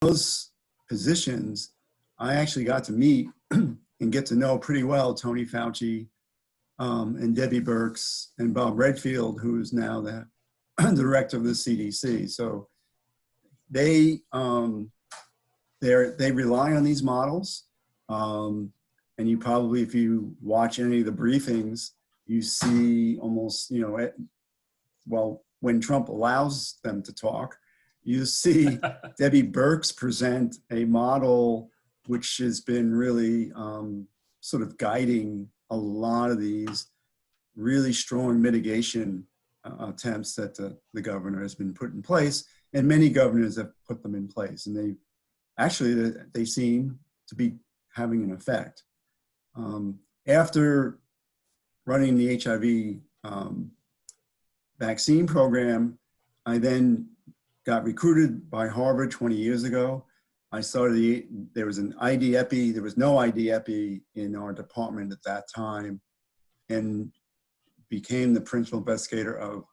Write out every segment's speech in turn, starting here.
those positions, I actually got to meet and get to know pretty well Tony Fauci and Debbie Birx and Bob Redfield, who is now the director of the CDC. So they rely on these models. And you probably, if you watch any of the briefings, you see almost, well, when Trump allows them to talk, you see Debbie Birx present a model which has been really sort of guiding a lot of these really strong mitigation attempts that the governor has been put in place, and many governors have put them in place, and they seem to be having an effect. After running the HIV vaccine program, I then got recruited by Harvard 20 years ago. I started there was an ID-Epi, there was no ID-Epi in our department at that time, and became the principal investigator of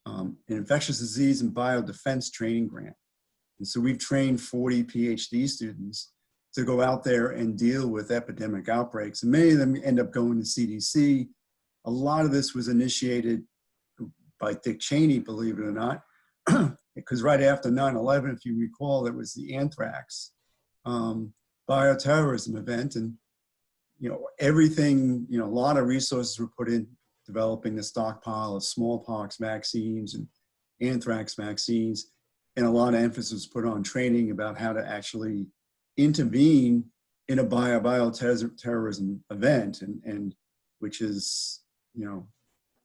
an infectious disease and biodefense training grant. And so we've trained 40 PhD students to go out there and deal with epidemic outbreaks. And many of them end up going to CDC. A lot of this was initiated by Dick Cheney, believe it or not, because right after 9/11, if you recall, there was the anthrax bioterrorism event, and everything, a lot of resources were put in developing the stockpile of smallpox vaccines and anthrax vaccines, and a lot of emphasis was put on training about how to actually intervene in a bioterrorism event, and which is,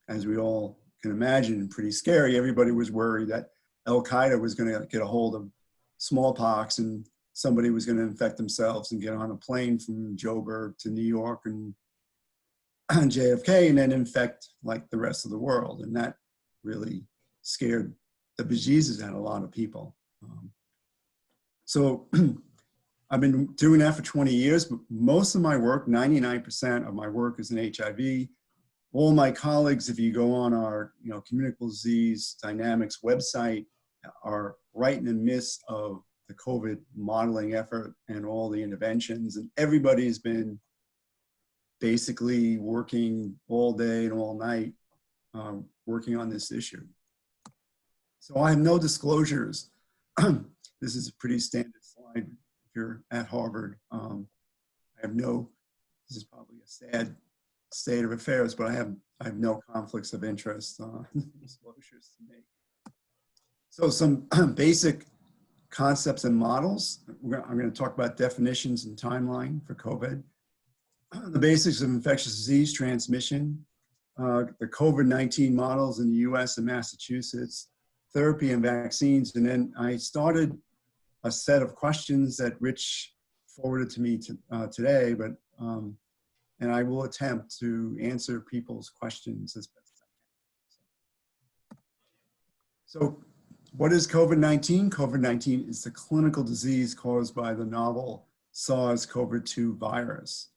as we all can imagine, pretty scary. Everybody was worried that Al-Qaeda was going to get a hold of smallpox and somebody was going to infect themselves and get on a plane from Joburg to New York and JFK and then infect like the rest of the world. And that really scared the bejesus out of a lot of people. So I've been doing that for 20 years, but most of my work, 99% of my work is in HIV. All my colleagues, if you go on our communicable disease dynamics website, are right in the midst of the COVID modeling effort and all the interventions, and everybody's been basically working all day and all night working on this issue. So I have no disclosures. This is a pretty standard slide if you're at Harvard. This is probably a sad state of affairs, but I have no conflicts of interest disclosures to make. So some basic concepts and models. I'm going to talk about definitions and timeline for COVID. The basics of infectious disease transmission, the COVID-19 models in the US and Massachusetts, therapy and vaccines, and then I started a set of questions that Rich forwarded to me today, but and I will attempt to answer people's questions as best I can. So what is COVID-19? COVID-19 is the clinical disease caused by the novel SARS-CoV-2 virus.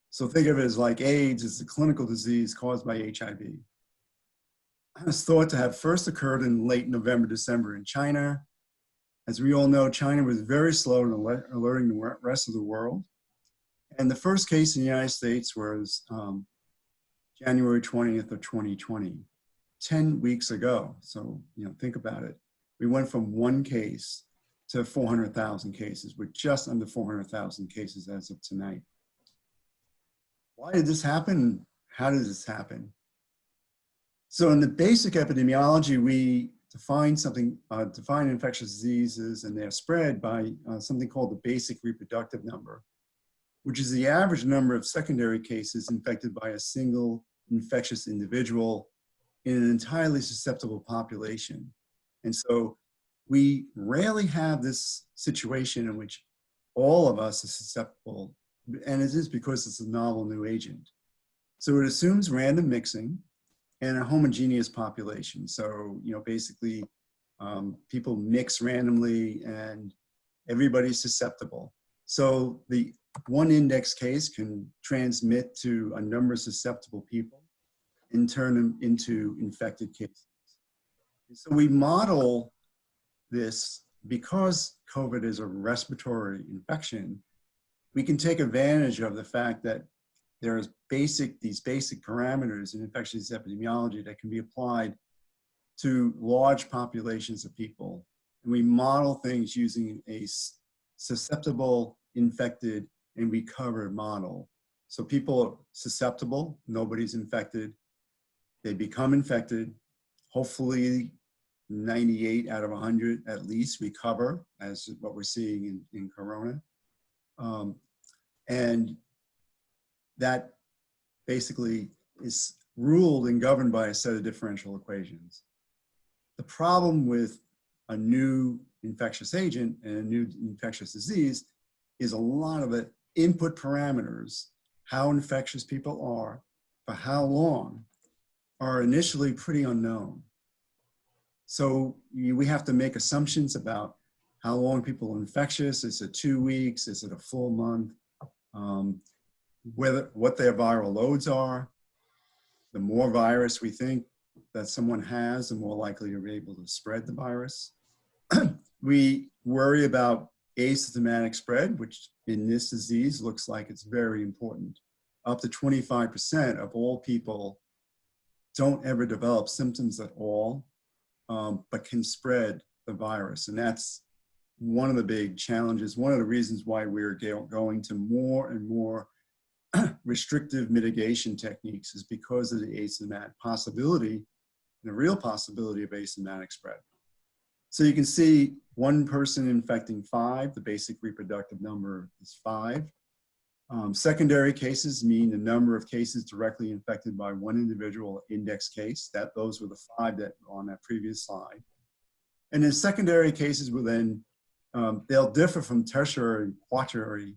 So think of it as like AIDS is the clinical disease caused by HIV. It's thought to have first occurred in late November, December in China. As we all know, China was very slow in alerting the rest of the world. And the first case in the United States was January 20th of 2020, 10 weeks ago. So, think about it. We went from one case to 400,000 cases. We're just under 400,000 cases as of tonight. Why did this happen? How did this happen? So in the basic epidemiology, we define infectious diseases and their spread by something called the basic reproductive number, which is the average number of secondary cases infected by a single infectious individual in an entirely susceptible population. And so we rarely have this situation in which all of us are susceptible, and it is because it's a novel new agent. So it assumes random mixing and a homogeneous population. So, basically people mix randomly and everybody's susceptible. So the one index case can transmit to a number of susceptible people and turn them into infected cases. And so we model this because COVID is a respiratory infection, we can take advantage of the fact that there's these basic parameters in infectious disease epidemiology that can be applied to large populations of people. And we model things using a susceptible, infected, and recovered model. So people are susceptible, nobody's infected. They become infected. Hopefully 98 out of 100 at least recover, as what we're seeing in Corona. And that basically is ruled and governed by a set of differential equations. The problem with a new infectious agent and a new infectious disease is a lot of the input parameters, how infectious people are, for how long, are initially pretty unknown. So we have to make assumptions about how long people are infectious. Is it 2 weeks? Is it a full month? What their viral loads are. The more virus we think that someone has, the more likely you're able to spread the virus. We worry about asymptomatic spread, which in this disease looks like it's very important. Up to 25% of all people don't ever develop symptoms at all, but can spread the virus. And that's one of the big challenges, one of the reasons why we're going to more and more restrictive mitigation techniques is because of the asymptomatic possibility, the real possibility of asymptomatic spread. So you can see one person infecting 5, the basic reproductive number is 5. Secondary cases mean the number of cases directly infected by one individual index case. Those were the 5 that were on that previous slide. And then secondary cases will then, they'll differ from tertiary and quaternary,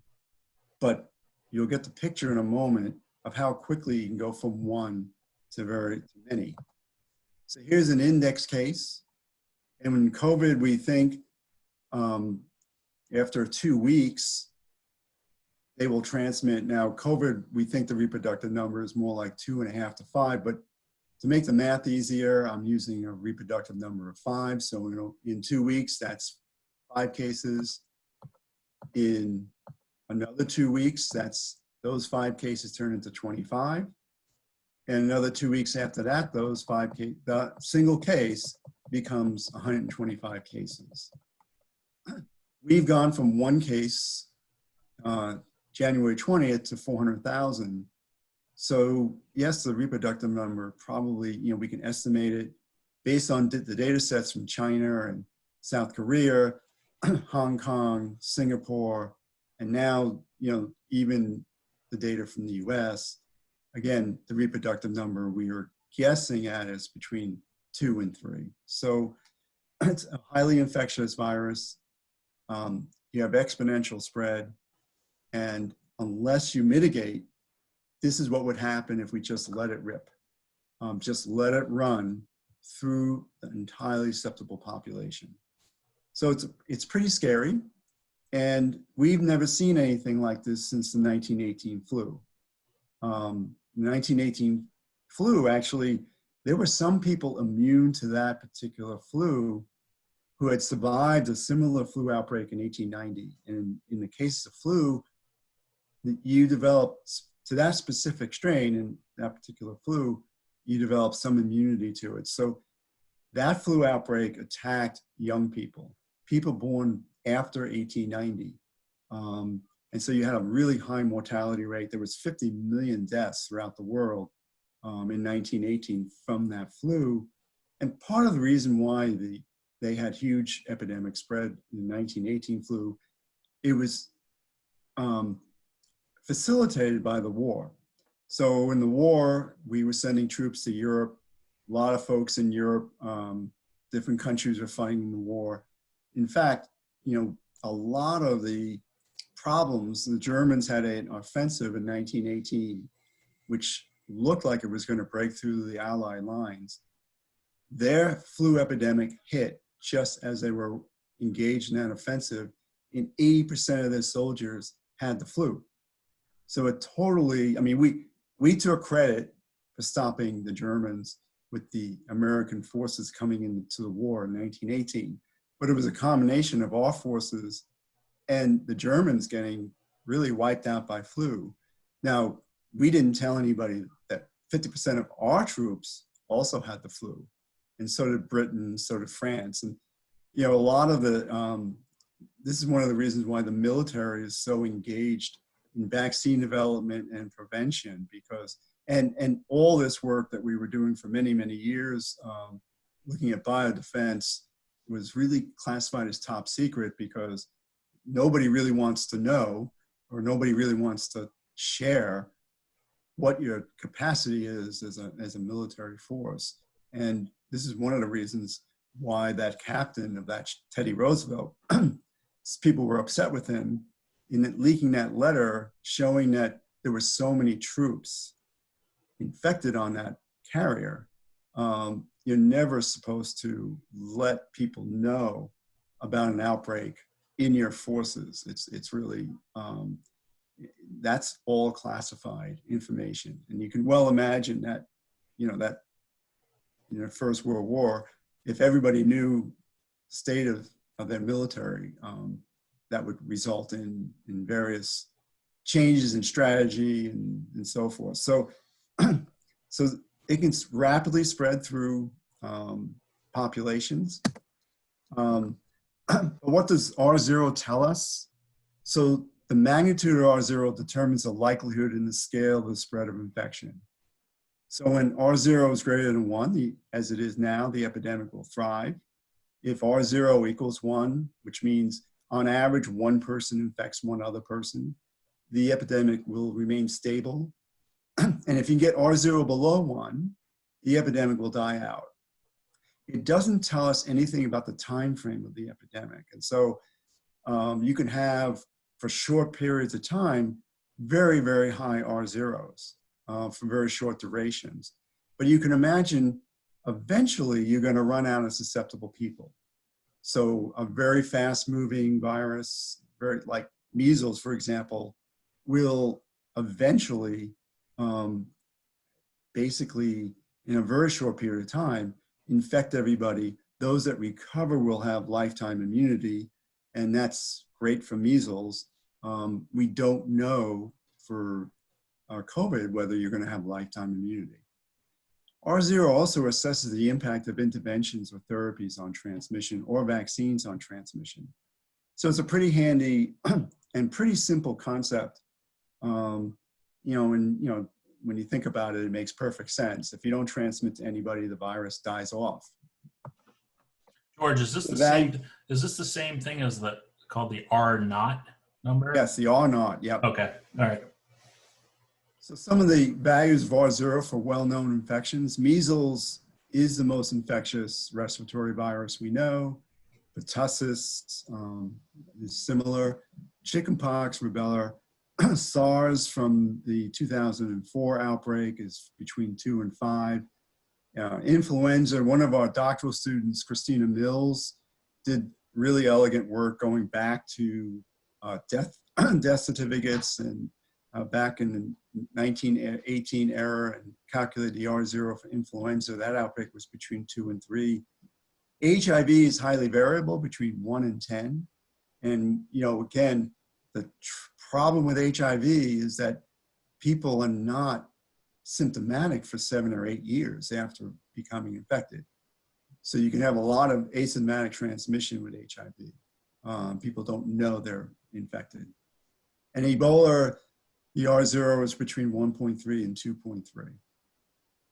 but you'll get the picture in a moment of how quickly you can go from 1 to many. So here's an index case. And in COVID, we think after 2 weeks, they will transmit. Now, COVID, we think the reproductive number is more like 2.5 to 5, but to make the math easier, I'm using a reproductive number of 5. So in 2 weeks, that's 5 cases. In another 2 weeks, those 5 cases turn into 25. And another 2 weeks after that, the single case becomes 125 cases. We've gone from 1 case, January 20th, to 400,000. So yes, the reproductive number probably, we can estimate it based on the data sets from China and South Korea, Hong Kong, Singapore, and now, even the data from the US. Again, the reproductive number we are guessing at is between 2 and 3. So it's a highly infectious virus. You have exponential spread. And unless you mitigate, this is what would happen if we just let it rip. Just let it run through the entirely susceptible population. So it's pretty scary. And we've never seen anything like this since the 1918 flu. The 1918 flu, actually, there were some people immune to that particular flu who had survived a similar flu outbreak in 1890. And in the case of flu, you develop, to that specific strain in that particular flu, you develop some immunity to it. So that flu outbreak attacked young people, people born after 1890. And so you had a really high mortality rate. There was 50 million deaths throughout the world in 1918 from that flu. And part of the reason why they had huge epidemic spread in the 1918 flu, it was facilitated by the war. So in the war, we were sending troops to Europe. A lot of folks in Europe, different countries were fighting the war. In fact, a lot of the problems, the Germans had an offensive in 1918, which looked like it was going to break through the Allied lines. Their flu epidemic hit just as they were engaged in that offensive, and 80% of their soldiers had the flu. So it totally, we took credit for stopping the Germans with the American forces coming into the war in 1918. but it was a combination of our forces and the Germans getting really wiped out by flu. Now, we didn't tell anybody that 50% of our troops also had the flu, and so did Britain, so did France. And, you know, a lot of the, this is one of the reasons why the military is so engaged in vaccine development and prevention, because, and all this work that we were doing for many, many years, looking at biodefense, was really classified as top secret because nobody really wants to know, or nobody really wants to share what your capacity is as a military force. And this is one of the reasons why that captain of that, Teddy Roosevelt, people were upset with him in leaking that letter showing that there were so many troops infected on that carrier. You're never supposed to let people know about an outbreak in your forces. It's really, that's all classified information. And you can well imagine that, you know, that in the First World War, if everybody knew the state of their military, that would result in various changes in strategy and so forth. So, so it can rapidly spread through populations. But what does R0 tell us? So the magnitude of R0 determines the likelihood and the scale of the spread of infection. So when R0 is greater than 1, as it is now, the epidemic will thrive. If R0 equals 1, which means on average, one person infects one other person, the epidemic will remain stable. And if you get R0 below 1, the epidemic will die out. It doesn't tell us anything about the time frame of the epidemic. And so you can have, for short periods of time, very, very high R0s for very short durations. But you can imagine eventually you're going to run out of susceptible people. So a very fast moving virus, very like measles, for example, will eventually basically in a very short period of time infect everybody. Those that recover will have lifetime immunity, and that's great for measles. We don't know for COVID whether you're going to have lifetime immunity. R0 also assesses the impact of interventions or therapies on transmission or vaccines on transmission. So it's a pretty handy and pretty simple concept. You know, and you know, when you think about it, it makes perfect sense. If you don't transmit to anybody, the virus dies off. George, is this the same? Is this the same thing as the called the R0 number? Yes, the R0. Yep. Okay. All right. So some of the values of R0 for well-known infections: measles is the most infectious respiratory virus we know. Pertussis is similar. Chickenpox, rubella, SARS from the 2004 outbreak is between 2 and 5. Influenza, one of our doctoral students, Christina Mills, did really elegant work going back to death certificates and back in the 1918 era and calculated the R0 for influenza. That outbreak was between 2 and 3. HIV is highly variable between 1 and 10. And, you know, again, the problem with HIV is that people are not symptomatic for 7 or 8 years after becoming infected. So you can have a lot of asymptomatic transmission with HIV. People don't know they're infected. And Ebola, the R0 is between 1.3 and 2.3.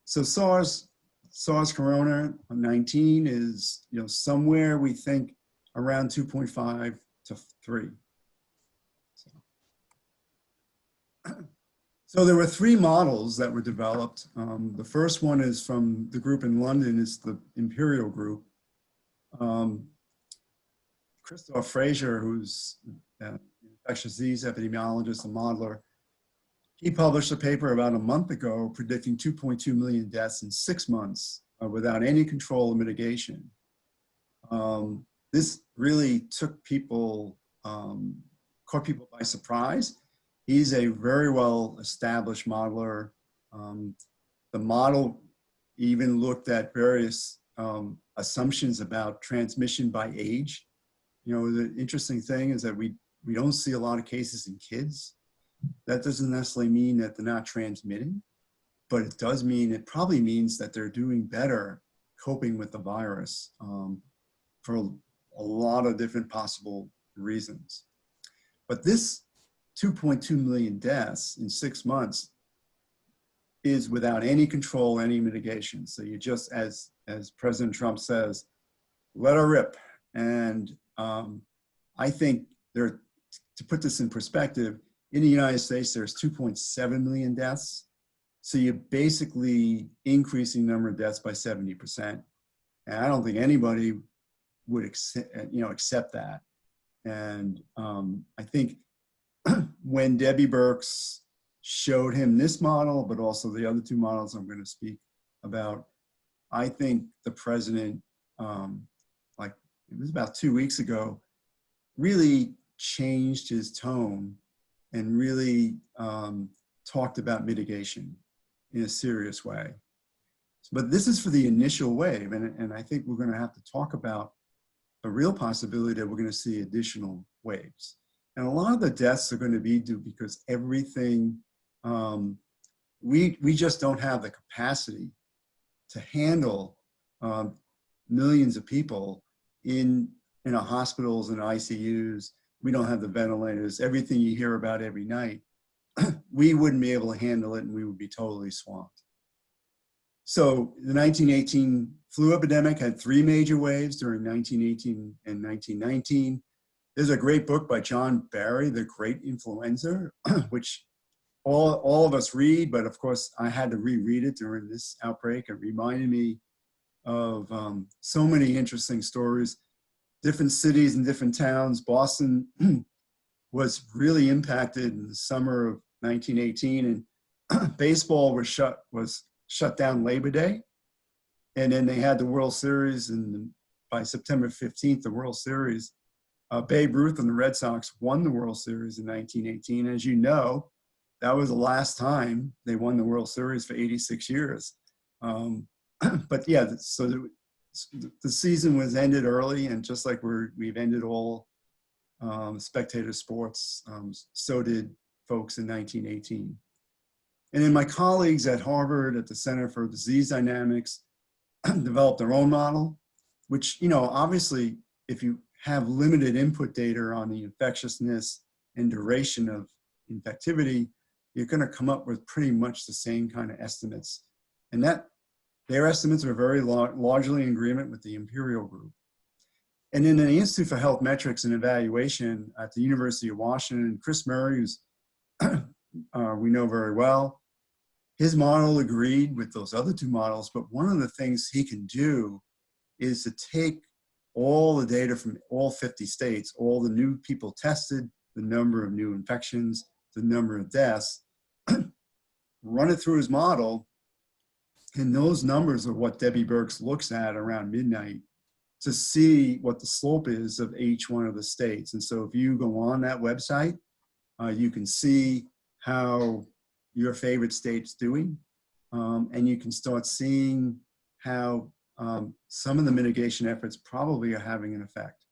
So SARS corona 19 is, you know, somewhere we think around 2.5 to 3. So there were 3 models that were developed. The first one is from the group in London. It's the Imperial Group. Christoph Fraser, who's an infectious disease epidemiologist and modeler, he published a paper about a month ago predicting 2.2 million deaths in 6 months without any control or mitigation. This really took people, caught people by surprise. He's a very well established modeler. The model even looked at various assumptions about transmission by age. You know, the interesting thing is that we don't see a lot of cases in kids. That doesn't necessarily mean that they're not transmitting, but it does mean, it probably means that they're doing better coping with the virus for a lot of different possible reasons. But this 2.2 million deaths in 6 months is without any control, any mitigation. So you just, as President Trump says, let her rip. And I think to put this in perspective, in the United States, there's 2.7 million deaths. So you're basically increasing the number of deaths by 70%. And I don't think anybody would accept that. And I think when Debbie Birx showed him this model, but also the other two models I'm going to speak about, I think the president, like it was about 2 weeks ago, really changed his tone and really talked about mitigation in a serious way. But this is for the initial wave, and I think we're going to have to talk about a real possibility that we're going to see additional waves. And a lot of the deaths are going to be due because everything, we just don't have the capacity to handle millions of people in our hospitals and ICUs. We don't have the ventilators, everything you hear about every night. We wouldn't be able to handle it and we would be totally swamped. So the 1918 flu epidemic had 3 major waves during 1918 and 1919. There's a great book by John Barry, The Great Influenza, which all of us read, but of course I had to reread it during this outbreak. It reminded me of so many interesting stories, different cities and different towns. Boston was really impacted in the summer of 1918, and baseball was shut down Labor Day. And then they had the World Series, and by September 15th, the World Series, Babe Ruth and the Red Sox won the World Series in 1918. As you know, that was the last time they won the World Series for 86 years. But yeah, so the season was ended early, and just like we've ended all spectator sports, so did folks in 1918. And then my colleagues at Harvard at the Center for Disease Dynamics developed their own model, which, you know, obviously, if you have limited input data on the infectiousness and duration of infectivity, you're going to come up with pretty much the same kind of estimates. And that their estimates are very largely in agreement with the Imperial Group. And in the Institute for Health Metrics and Evaluation at the University of Washington, Chris Murray, who's we know very well, his model agreed with those other two models, but one of the things he can do is to take all the data from all 50 states, all the new people tested, the number of new infections, the number of deaths, run it through his model, and those numbers are what Debbie Birx looks at around midnight to see what the slope is of each one of the states. And so if you go on that website, you can see how your favorite state's doing, and you can start seeing how some of the mitigation efforts probably are having an effect.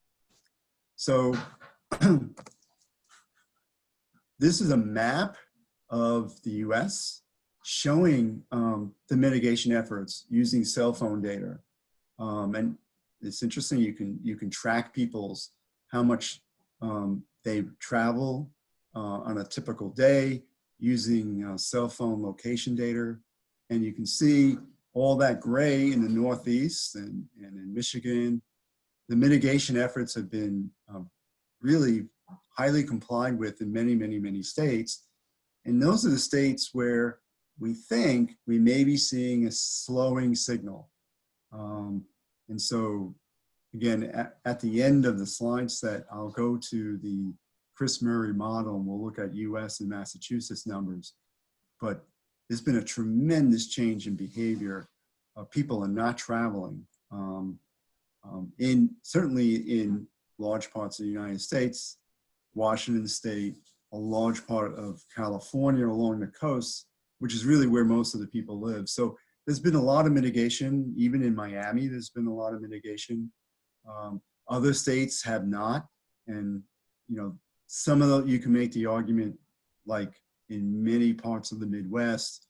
So this is a map of the US showing the mitigation efforts using cell phone data. And it's interesting, you can track people's, how much they travel on a typical day using cell phone location data. And you can see all that gray in the Northeast and in Michigan. The mitigation efforts have been really highly complied with in many, many, many states. And those are the states where we think we may be seeing a slowing signal. And so, again, at the end of the slide set, I'll go to the Chris Murray model, and we'll look at US and Massachusetts numbers. But there's been a tremendous change in behavior. People are not traveling. Certainly in large parts of the United States, Washington State, a large part of California along the coast, which is really where most of the people live. So there's been a lot of mitigation. Even in Miami, there's been a lot of mitigation. Other states have not. And, you know, some of the, you can make the argument, like in many parts of the Midwest,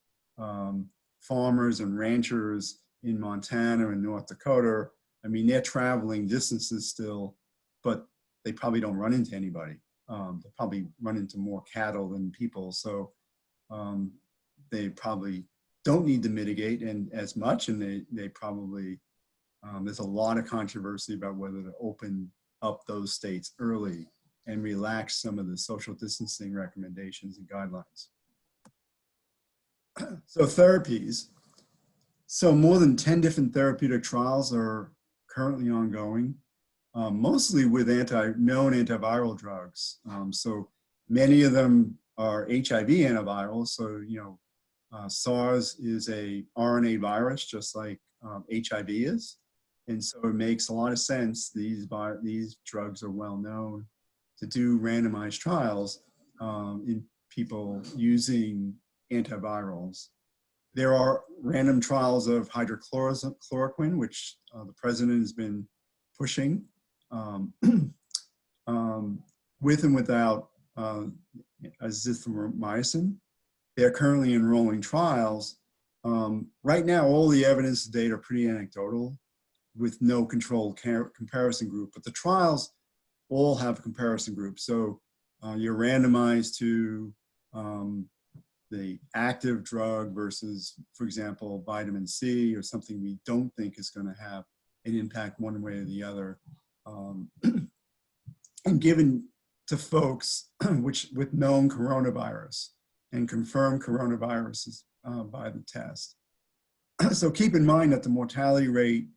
farmers and ranchers in Montana and North Dakota, I mean, they're traveling distances still, but they probably don't run into anybody. They probably run into more cattle than people. So they probably don't need to mitigate and as much, and they probably, there's a lot of controversy about whether to open up those states early and relax some of the social distancing recommendations and guidelines. So therapies. So more than 10 different therapeutic trials are currently ongoing, mostly with known antiviral drugs. So many of them are HIV antivirals. So, you know, SARS is a RNA virus, just like HIV is. And so it makes a lot of sense. These drugs are well known to do randomized trials in people using antivirals. There are random trials of hydrochloroquine, which the president has been pushing with and without azithromycin. They're currently enrolling trials. Right now, all the evidence to date are pretty anecdotal with no controlled comparison group, but the trials all have comparison groups. So you're randomized to the active drug versus, for example, vitamin C or something we don't think is going to have an impact one way or the other. And given to folks with known coronavirus and confirmed coronaviruses by the test. So keep in mind that the mortality rate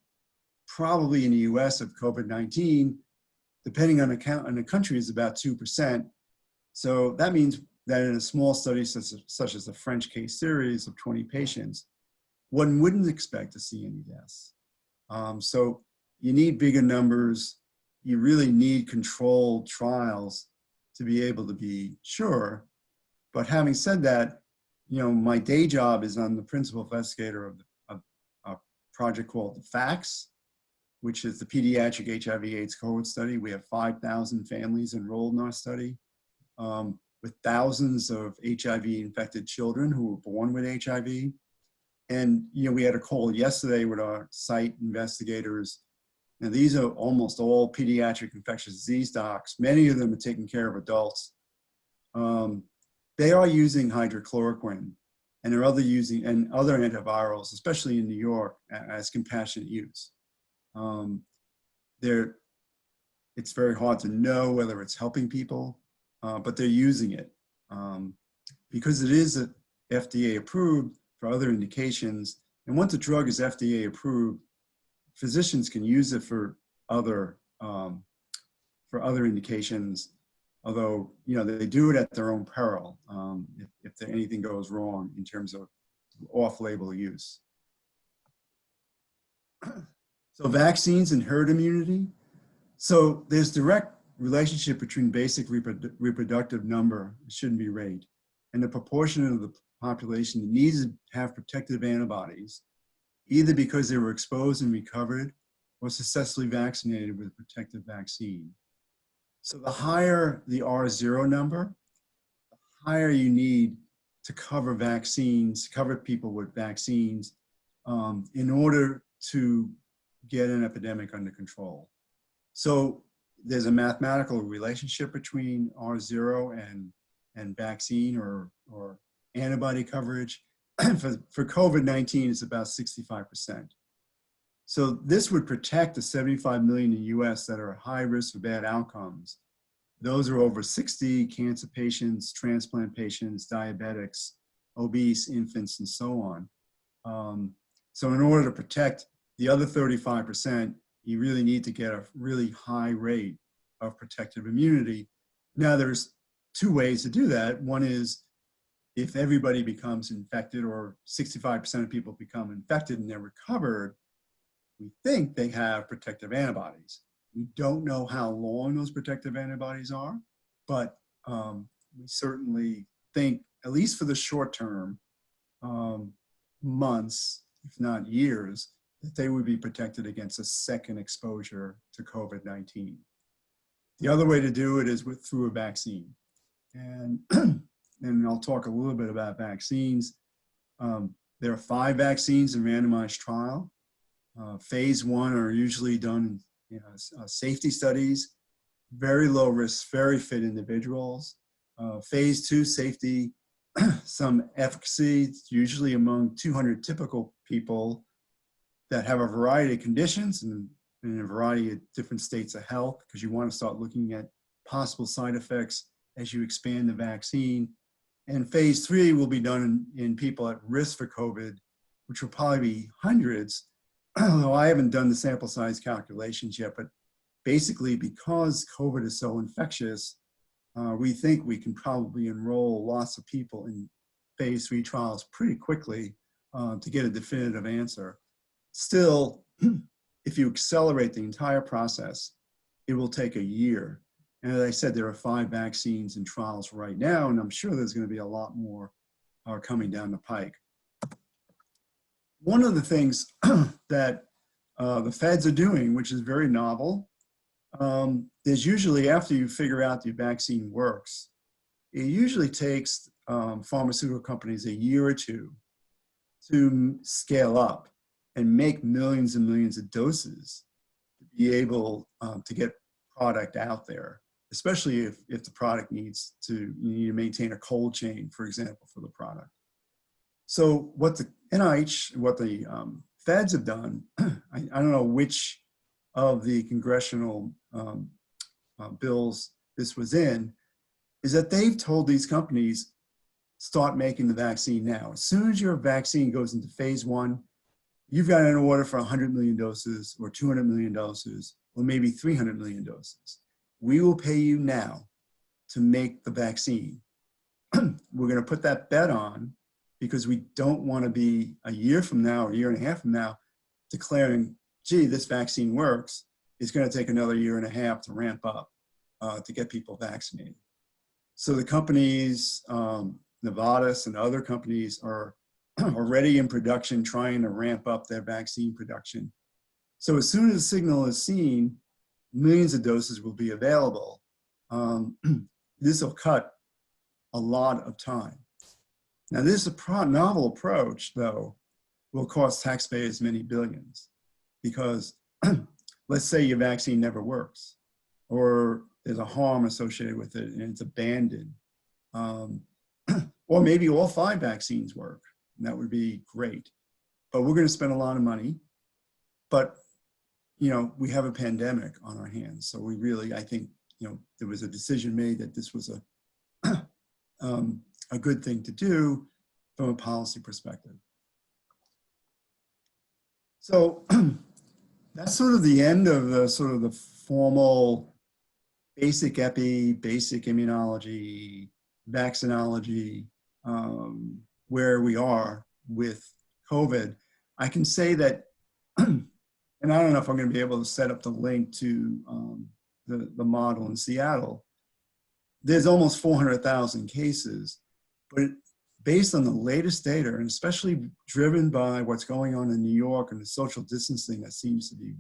probably in the US of COVID-19, depending on the country, is about 2%. So that means that in a small study such as the French case series of 20 patients, one wouldn't expect to see any deaths. So you need bigger numbers. You really need controlled trials to be able to be sure. But having said that, you know, my day job is I'm the principal investigator of a project called the FACTS, which is the Pediatric HIV/AIDS Cohort Study. We have 5,000 families enrolled in our study, with thousands of HIV-infected children who were born with HIV. And, you know, we had a call yesterday with our site investigators. Now, these are almost all pediatric infectious disease docs. Many of them are taking care of adults. They are using hydrochloroquine and are other antivirals, especially in New York, as compassionate use. It's very hard to know whether it's helping people, but they're using it because it is FDA approved for other indications. And once a drug is FDA approved, physicians can use it for other indications. Although, you know, they do it at their own peril if anything goes wrong in terms of off-label use. So vaccines and herd immunity. So there's direct relationship between basic reproductive number, it shouldn't be rate, and the proportion of the population that needs to have protective antibodies, either because they were exposed and recovered or successfully vaccinated with a protective vaccine. So the higher the R0 number, the higher you need to cover people with vaccines in order to get an epidemic under control. So there's a mathematical relationship between R0 and vaccine or antibody coverage. For COVID-19, it's about 65%. So this would protect the 75 million in the US that are high risk for bad outcomes. Those are over 60, cancer patients, transplant patients, diabetics, obese infants, and so on. So in order to protect the other 35%, you really need to get a really high rate of protective immunity. Now there's two ways to do that. One is if everybody becomes infected or 65% of people become infected and they're recovered, we think they have protective antibodies. We don't know how long those protective antibodies are, but we certainly think, at least for the short term, months, if not years, that they would be protected against a second exposure to COVID-19. The other way to do it is through a vaccine. And, and I'll talk a little bit about vaccines. There are 5 vaccines in randomized trial. Phase 1 are usually done in safety studies, very low risk, very fit individuals. Phase 2 safety, some efficacy, usually among 200 typical people that have a variety of conditions and in a variety of different states of health, because you want to start looking at possible side effects as you expand the vaccine. And phase 3 will be done in people at risk for COVID, which will probably be hundreds, although I haven't done the sample size calculations yet, but basically because COVID is so infectious, we think we can probably enroll lots of people in phase 3 trials pretty quickly to get a definitive answer. Still, if you accelerate the entire process, it will take a year. And as I said, there are 5 vaccines in trials right now, and I'm sure there's going to be a lot more coming down the pike. One of the things that the feds are doing, which is very novel, is usually after you figure out the vaccine works, it usually takes pharmaceutical companies a year or 2 to scale up and make millions and millions of doses to be able to get product out there, especially if the product you need to maintain a cold chain, for example, for the product. So what the NIH, what the feds have done, I don't know which of the congressional bills this was in, is that they've told these companies, start making the vaccine now. As soon as your vaccine goes into phase 1, you've got an order for 100 million doses or 200 million doses or maybe 300 million doses. We will pay you now to make the vaccine. We're going to put that bet on because we don't want to be a year from now or a year and a half from now declaring, gee, this vaccine works. It's going to take another year and a half to ramp up to get people vaccinated. So the companies, Novartis and other companies are already in production trying to ramp up their vaccine production. So as soon as the signal is seen, millions of doses will be available. This will cut a lot of time. Now this novel approach, though, will cost taxpayers many billions because let's say your vaccine never works or there's a harm associated with it and it's abandoned. Or maybe all 5 vaccines work, and that would be great. But we're going to spend a lot of money. But, you know, we have a pandemic on our hands. So we really, I think, you know, there was a decision made that this was a good thing to do from a policy perspective. So that's sort of the end of the formal basic epi, basic immunology, vaccinology, where we are with COVID. I can say that, and I don't know if I'm going to be able to set up the link to the model in Seattle. There's almost 400,000 cases, but based on the latest data, and especially driven by what's going on in New York and the social distancing that seems to be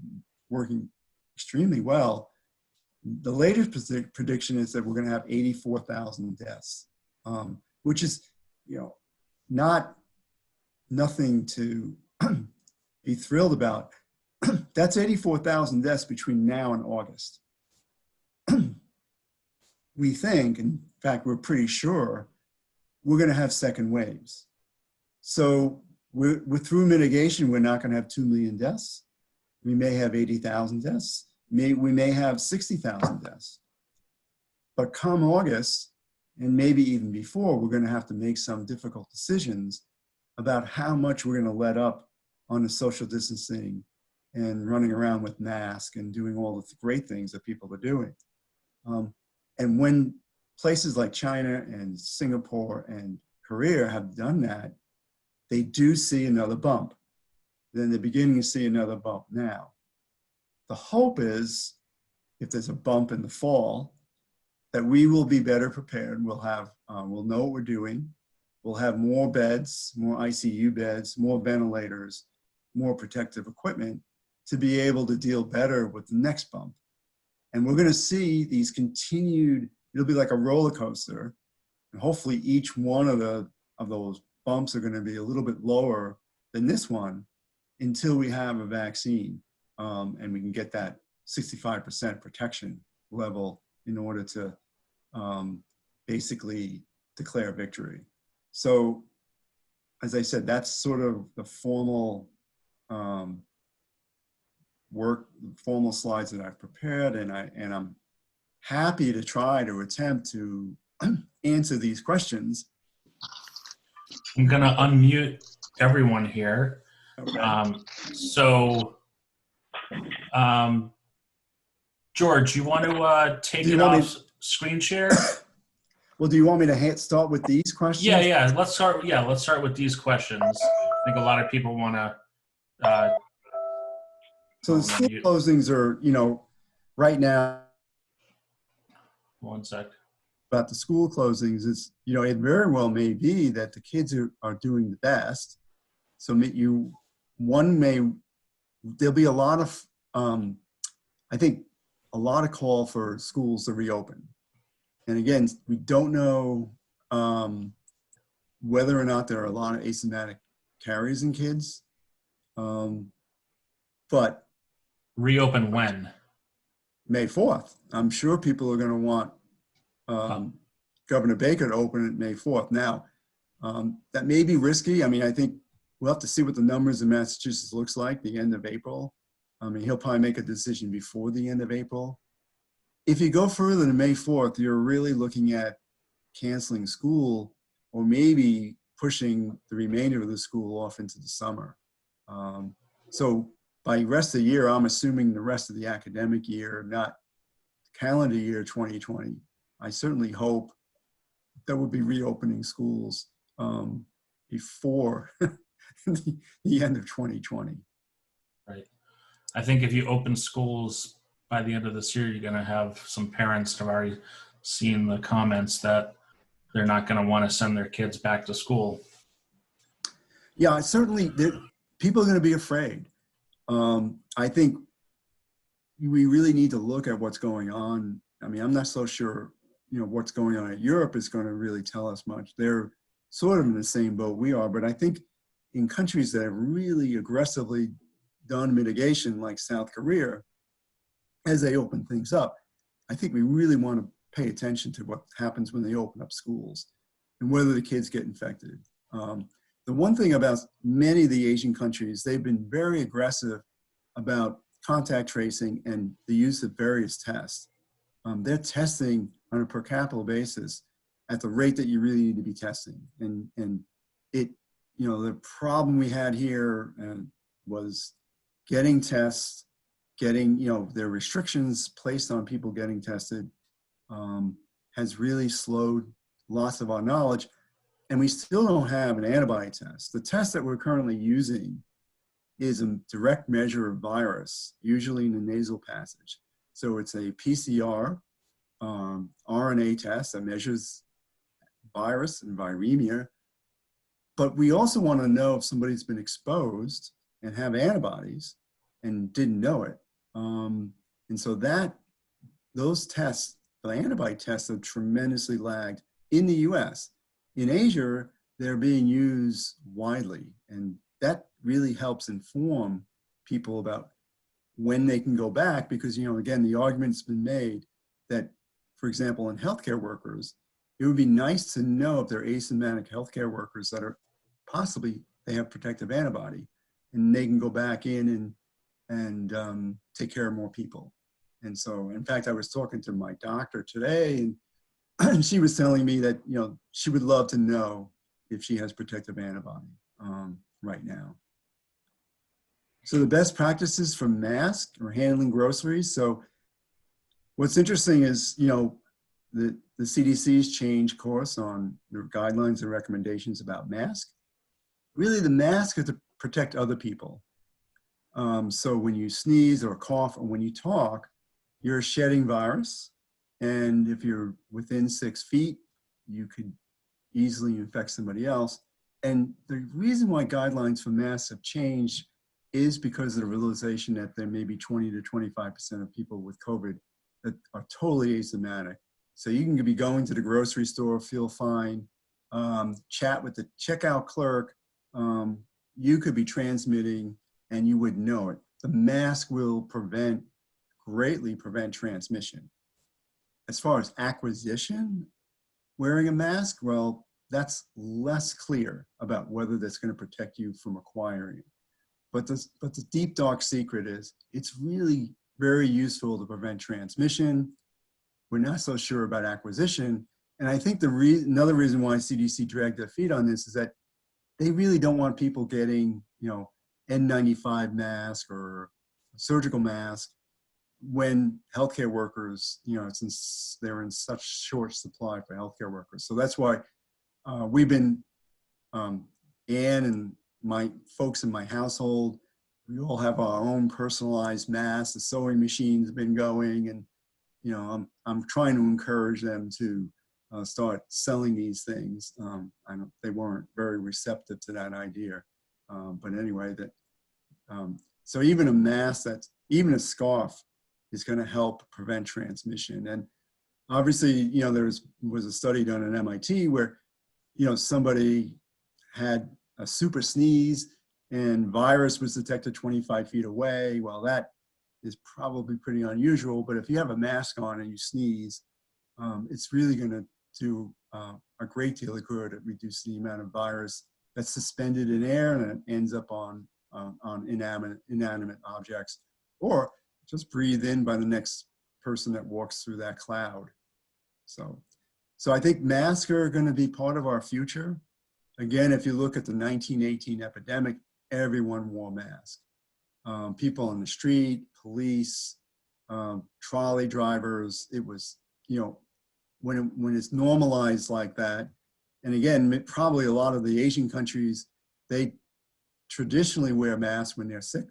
working extremely well, the latest prediction is that we're going to have 84,000 deaths, which is, you know, nothing to be thrilled about. That's 84,000 deaths between now and August. We think, in fact, we're pretty sure, we're going to have second waves. So we're through mitigation, we're not going to have 2 million deaths. We may have 80,000 deaths. We may have 60,000 deaths. But come August, and maybe even before, we're going to have to make some difficult decisions about how much we're going to let up on the social distancing and running around with masks and doing all the great things that people are doing. And when places like China and Singapore and Korea have done that, they do see another bump. Then they're beginning to see another bump now. The hope is, if there's a bump in the fall, that we will be better prepared. We'll know what we're doing. We'll have more beds, more ICU beds, more ventilators, more protective equipment to be able to deal better with the next bump. And we're going to see these continued, it'll be like a roller coaster. And hopefully each one of those bumps are going to be a little bit lower than this one until we have a vaccine, and we can get that 65% protection level in order to basically declare victory. So, as I said, that's sort of the formal formal slides that I've prepared, and I'm happy to try to attempt to answer these questions. I'm gonna unmute everyone here. Okay. George, you want to take it off screen share? Well, do you want me to start with these questions? Yeah. Let's start. Yeah, let's start with these questions. I think a lot of people want to. So the school closings are, right now. One sec. About the school closings is, it very well may be that the kids are doing the best. So there'll be a lot of, I think, a lot of call for schools to reopen. And again, we don't know whether or not there are a lot of asymptomatic carriers in kids. But reopen when? May 4th. I'm sure people are going to want Governor Baker to open it May 4th. Now, that may be risky. I mean, I think we'll have to see what the numbers in Massachusetts looks like the end of April. I mean, he'll probably make a decision before the end of April. If you go further than May 4th, you're really looking at canceling school or maybe pushing the remainder of the school off into the summer. So by rest of the year, I'm assuming the rest of the academic year, not calendar year 2020. I certainly hope that we'll be reopening schools before the end of 2020. Right. I think if you open schools by the end of this year, you're going to have some parents have already seen the comments that they're not going to want to send their kids back to school. Yeah, certainly people are going to be afraid. I think we really need to look at what's going on. I mean, I'm not so sure, what's going on in Europe is going to really tell us much. They're sort of in the same boat we are, but I think in countries that have really aggressively done mitigation, like South Korea, as they open things up, I think we really want to pay attention to what happens when they open up schools and whether the kids get infected. The one thing about many of the Asian countries, they've been very aggressive about contact tracing and the use of various tests. They're testing on a per capita basis at the rate that you really need to be testing. And it, the problem we had here was getting tests, getting, their restrictions placed on people getting tested has really slowed lots of our knowledge. And we still don't have an antibody test. The test that we're currently using is a direct measure of virus, usually in the nasal passage. So it's a PCR RNA test that measures virus and viremia. But we also want to know if somebody's been exposed and have antibodies and didn't know it. And so those tests, the antibody tests, have tremendously lagged in the US. In Asia, they're being used widely, and that really helps inform people about when they can go back because, again, the argument's been made that, for example, in healthcare workers, it would be nice to know if they're asymptomatic healthcare workers that are possibly, they have protective antibody, and they can go back in and take care of more people. And so, in fact, I was talking to my doctor today, and she was telling me that, she would love to know if she has protective antibody right now. So the best practices for mask or handling groceries. So what's interesting is, the CDC's changed course on their guidelines and recommendations about masks. Really, the mask is to protect other people. So when you sneeze or cough or when you talk, you're shedding virus. And if you're within 6 feet, you could easily infect somebody else. And the reason why guidelines for masks have changed is because of the realization that there may be 20 to 25% of people with COVID that are totally asymptomatic. So you can be going to the grocery store, feel fine, chat with the checkout clerk. You could be transmitting and you wouldn't know it. The mask will greatly prevent transmission. As far as acquisition, wearing a mask, well, that's less clear about whether that's going to protect you from acquiring it. But the deep, dark secret is it's really very useful to prevent transmission. We're not so sure about acquisition. And I think another reason why CDC dragged their feet on this is that they really don't want people getting, N95 mask or surgical mask when healthcare workers, they're in such short supply for healthcare workers. So that's why we've been, Anne and my folks in my household, we all have our own personalized masks. The sewing machine's been going, and I'm trying to encourage them to start selling these things. They weren't very receptive to that idea, but anyway, so even a mask even a scarf is going to help prevent transmission. And obviously, there was a study done at MIT where somebody had a super sneeze and virus was detected 25 feet away. Well, that is probably pretty unusual, but if you have a mask on and you sneeze, it's really going to do a great deal of good at reducing the amount of virus that's suspended in air and it ends up on inanimate objects, or just breathed in by the next person that walks through that cloud. So I think masks are going to be part of our future. Again, if you look at the 1918 epidemic, everyone wore masks. People on the street, police, trolley drivers. It was, when it's normalized like that, and again, probably a lot of the Asian countries, they traditionally wear masks when they're sick,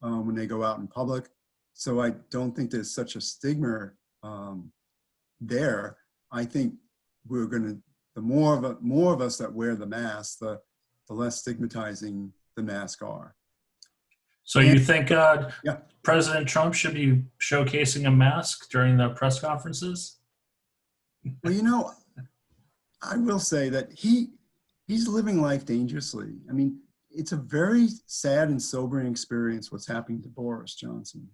when they go out in public. So I don't think there's such a stigma there. I think the more of us that wear the mask, the less stigmatizing the masks are. So you think Yeah. President Trump should be showcasing a mask during the press conferences? Well, I will say that he's living life dangerously. I mean, it's a very sad and sobering experience what's happening to Boris Johnson.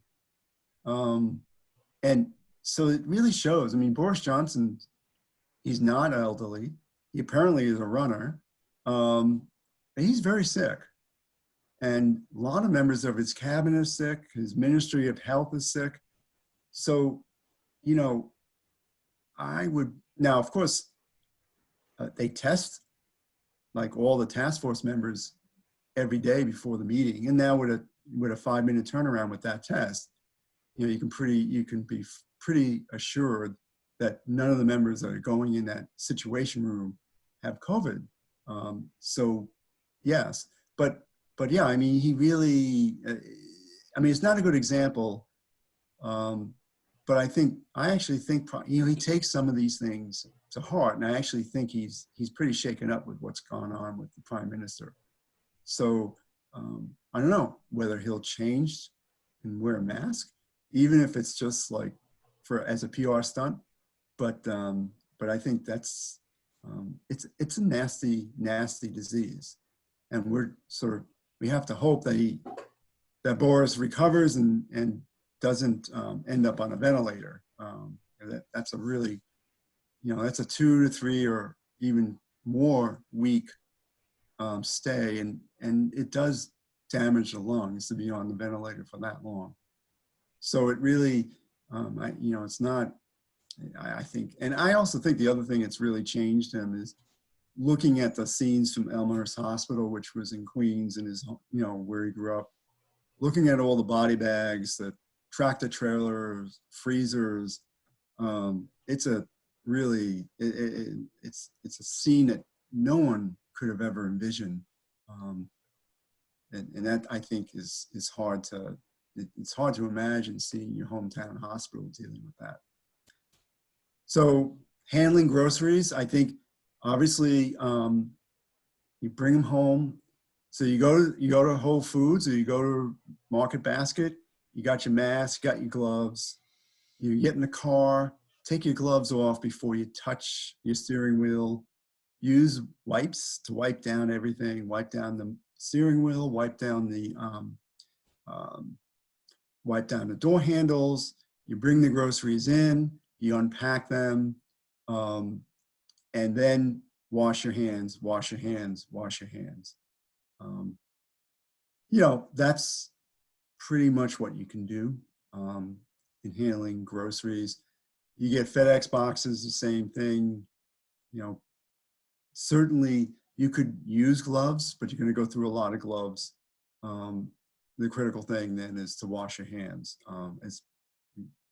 And so it really shows. I mean, Boris Johnson, he's not elderly. He apparently is a runner. But he's very sick. And a lot of members of his cabinet are sick. His Ministry of Health is sick. So, now, of course, they test like all the task force members every day before the meeting. And now with a 5-minute turnaround with that test, you can be pretty assured that none of the members that are going in that situation room have COVID. So yes, but yeah, I mean, he really, it's not a good example. But I actually think, he takes some of these things to heart, and I actually think he's pretty shaken up with what's gone on with the Prime Minister. So I don't know whether he'll change and wear a mask, even if it's just like as a PR stunt. But I think that's it's a nasty disease, and we have to hope that Boris recovers and doesn't end up on a ventilator. That's a really, that's a 2 to 3 or even more week stay, and it does damage the lungs to be on the ventilator for that long. So it really, it's not, I think, and I also think the other thing that's really changed him is looking at the scenes from Elmhurst Hospital, which was in Queens and is, where he grew up, looking at all the body bags, the tractor trailers, freezers. It's a really, it's a scene that no one could have ever envisioned. And that, I think, is hard to, it's hard to imagine seeing your hometown hospital dealing with that. So handling groceries, I think, obviously, you bring them home. So you go to Whole Foods or you go to Market Basket, you got your mask, you got your gloves, you get in the car, take your gloves off before you touch your steering wheel. Use wipes to wipe down everything, wipe down the steering wheel, wipe down the door handles. You bring the groceries in, you unpack them, and then wash your hands, wash your hands, wash your hands. That's pretty much what you can do in handling groceries. You get FedEx boxes, the same thing. Certainly you could use gloves, but you're going to go through a lot of gloves. The critical thing then is to wash your hands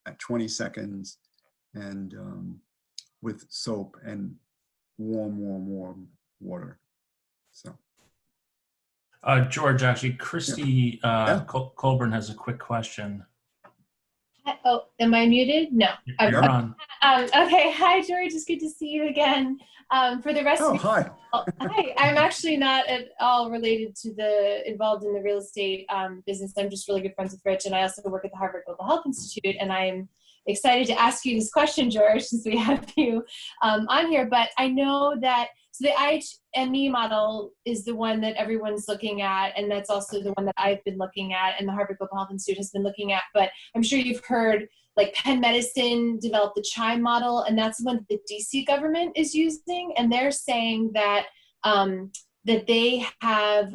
at 20 seconds and with soap and warm water. So. George, actually, Christy Yeah. Colburn has a quick question. Oh, am I muted? No. You're on. Okay. Hi, George. It's good to see you again. For the rest of Hi. Hi. I'm actually not at all related to involved in the real estate business. I'm just really good friends with Rich, and I also work at the Harvard Global Health Institute. And I'm excited to ask you this question, George, since we have you on here. But I know that the IHME model is the one that everyone's looking at, and that's also the one that I've been looking at, and the Harvard Global Health Institute has been looking at. But I'm sure you've heard, like, Penn Medicine developed the CHIME model, and that's the one that the DC government is using, and they're saying that that they have,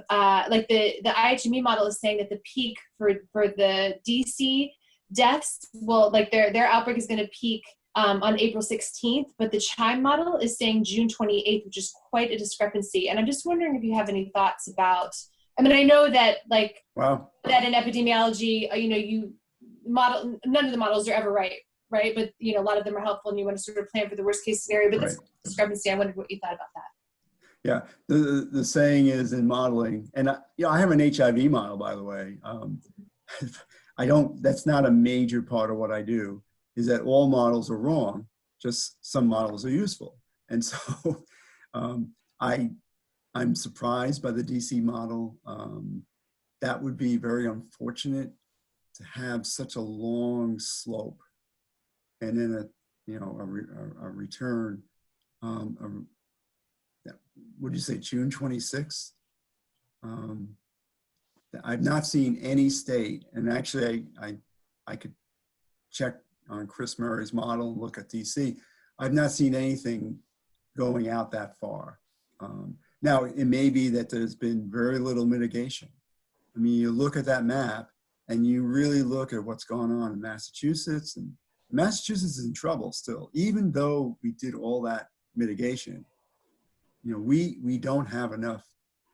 like the IHME model is saying that the peak for the DC deaths, well, like their outbreak is going to peak on April 16th, but the CHIME model is saying June 28th, which is quite a discrepancy. And I'm just wondering if you have any thoughts about, I mean, I know that like, Wow. that in epidemiology, you model, none of the models are ever right? But, a lot of them are helpful and you want to sort of plan for the worst case scenario, but this discrepancy, I wondered what you thought about that. Yeah, the saying is in modeling, and I have an HIV model, by the way. That's not a major part of what I do, is that all models are wrong, just some models are useful. And so I'm surprised by the DC model. That would be very unfortunate to have such a long slope and then a return. Would you say June 26th? I've not seen any state, and actually I could check on Chris Murray's model, look at DC. I've not seen anything going out that far. Now, it may be that there's been very little mitigation. I mean, you look at that map and you really look at what's going on in Massachusetts, and Massachusetts is in trouble still, even though we did all that mitigation. We don't have enough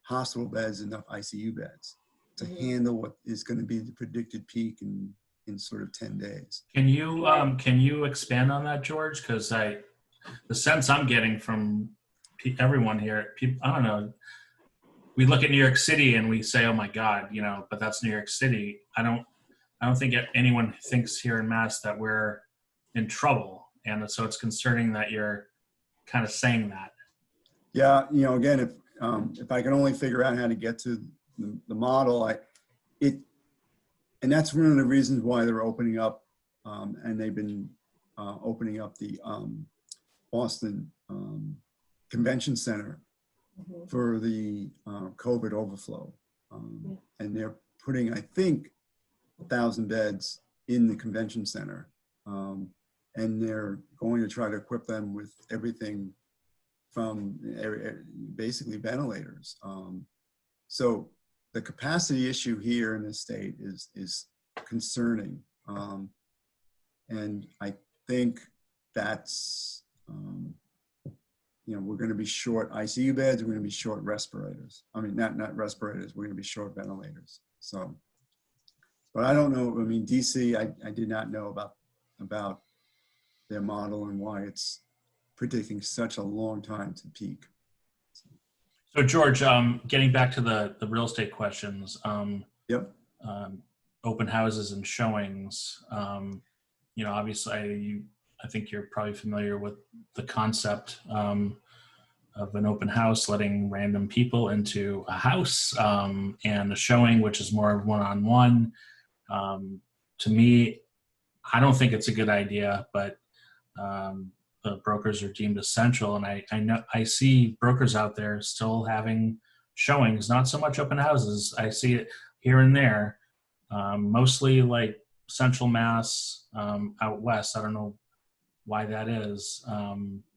hospital beds, enough ICU beds to handle what is going to be the predicted peak in sort of 10 days. Can you expand on that, George? Because the sense I'm getting from everyone here, I don't know, we look at New York City and we say, oh my God, but that's New York City. I don't think anyone thinks here in Mass that we're in trouble. And so it's concerning that you're kind of saying that. Yeah, again, if I can only figure out how to get to the model, and that's one of the reasons why they're opening up, and they've been opening up the Boston Convention Center for the COVID overflow. And they're putting, I think, 1,000 beds in the convention center. And they're going to try to equip them with everything from basically ventilators. So the capacity issue here in the state is concerning. And I think that's, we're going to be short ICU beds, we're going to be short respirators. I mean, not respirators, we're going to be short ventilators. So, but I don't know, I mean, DC, I did not know about their model and why it's predicting such a long time to peak. So George, getting back to the real estate questions, Yep. Open houses and showings, obviously I think you're probably familiar with the concept. an open house, letting random people into a house, and a showing, which is more one-on-one. To me, I don't think it's a good idea, but the brokers are deemed essential, and I know I see brokers out there still having showings, not so much open houses. I see it here and there, mostly like Central Mass, out west. I don't know why that is,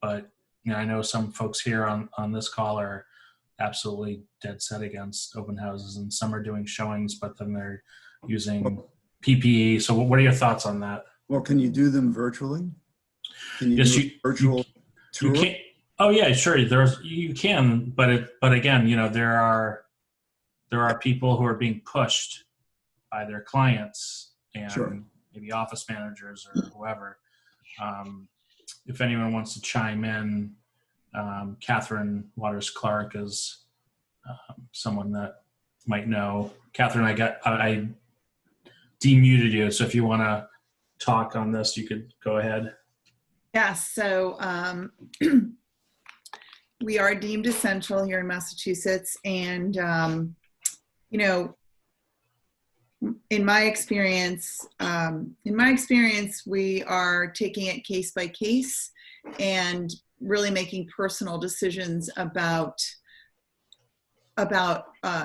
but I know some folks here on this call are absolutely dead set against open houses, and some are doing showings, but then they're using PPE. So what are your thoughts on that? Well, can you do them virtually? Can you Yes, do a virtual tour? You can't. Oh yeah, sure. You can, but again, there are people who are being pushed by their clients and Sure. maybe office managers or whoever. If anyone wants to chime in, Catherine Waters Clark is someone that might know. Catherine, I demuted you, so if you want to talk on this, you could go ahead. Yes, so we are deemed essential here in Massachusetts, and in my experience, we are taking it case by case and really making personal decisions about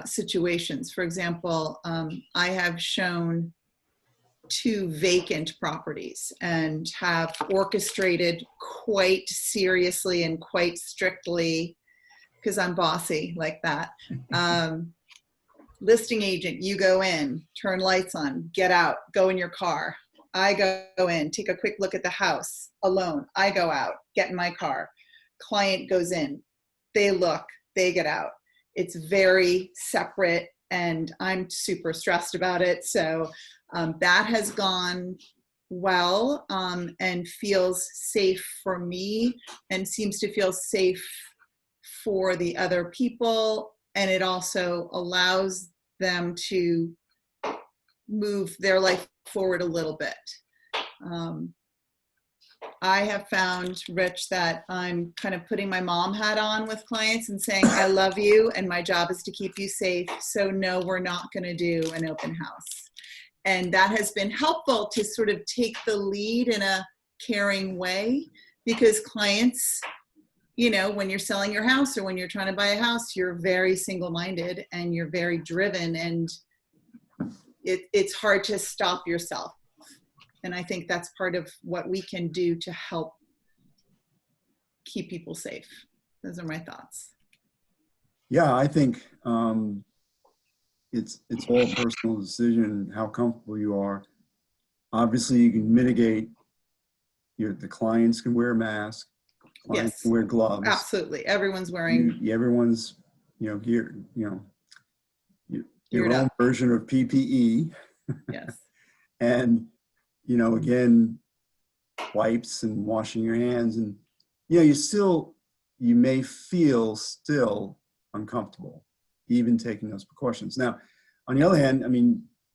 situations. For example, I have shown 2 vacant properties and have orchestrated quite seriously and quite strictly, because I'm bossy like that. Listing agent, you go in, turn lights on, get out, go in your car. I go in, take a quick look at the house alone. I go out, get in my car. Client goes in, they look, they get out. It's very separate, and I'm super stressed about it. So that has gone well, and feels safe for me, and seems to feel safe for the other people. And it also allows them to move their life forward a little bit. I have found, Rich, that I'm kind of putting my mom hat on with clients and saying, I love you, and my job is to keep you safe. So no, we're not going to do an open house. And that has been helpful to sort of take the lead in a caring way, because clients, when you're selling your house or when you're trying to buy a house, you're very single-minded and you're very driven, and it's hard to stop yourself. And I think that's part of what we can do to help keep people safe. Those are my thoughts. Yeah, I think it's all personal decision how comfortable you are. Obviously, you can mitigate. The clients can wear masks. Clients Yes, can wear gloves. Absolutely. Everyone's wearing. Everyone's gear. Your own up. version of PPE. Yes. And again, wipes and washing your hands, and you may feel still uncomfortable, even taking those precautions. Now, on the other hand,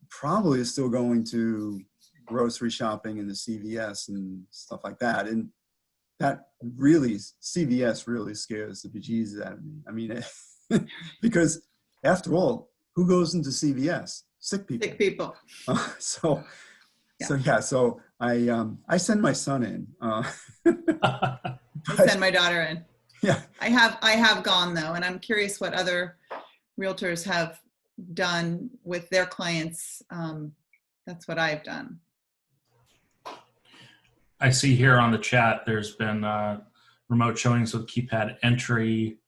probably is still going to grocery shopping in the CVS and stuff like that. And that really, CVS really scares the bejesus out of me. Because after all, who goes into CVS? Sick people. Sick people. So I send my son in. I send my daughter in. Yeah. I have gone though, and I'm curious what other realtors have done with their clients. That's what I've done. I see here on the chat, there's been remote showings with keypad entry,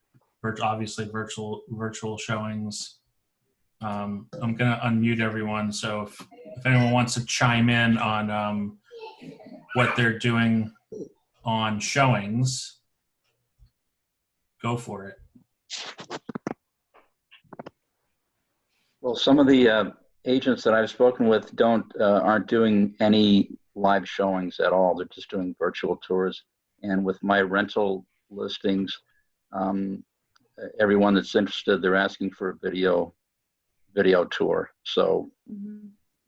obviously virtual showings. I'm going to unmute everyone. So if anyone wants to chime in on what they're doing on showings, go for it. Well, some of the agents that I've spoken with aren't doing any live showings at all. They're just doing virtual tours. And with my rental listings, everyone that's interested, they're asking for a video tour. So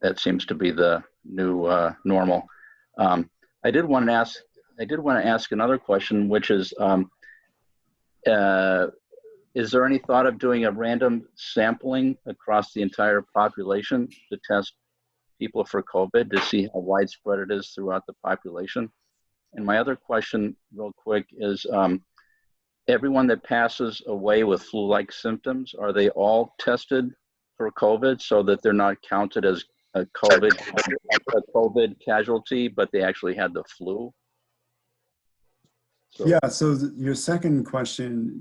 that seems to be the new normal. I did want to ask another question, which is, is there any thought of doing a random sampling across the entire population to test people for COVID to see how widespread it is throughout the population? And my other question real quick is, everyone that passes away with flu-like symptoms, are they all tested for COVID so that they're not counted as a COVID casualty, but they actually had the flu? So, Yeah, so your second question,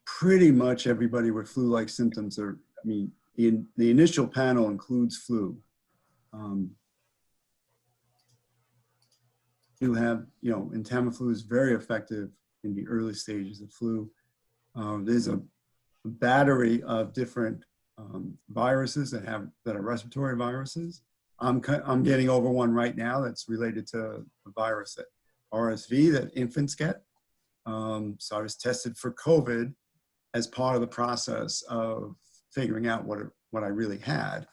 pretty much everybody with flu-like symptoms are, I mean, the initial panel includes flu. You have, and Tamiflu is very effective in the early stages of flu. There's a battery of different viruses that are respiratory viruses. I'm getting over one right now that's related to a virus that RSV that infants get. So I was tested for COVID as part of the process of figuring out what I really had.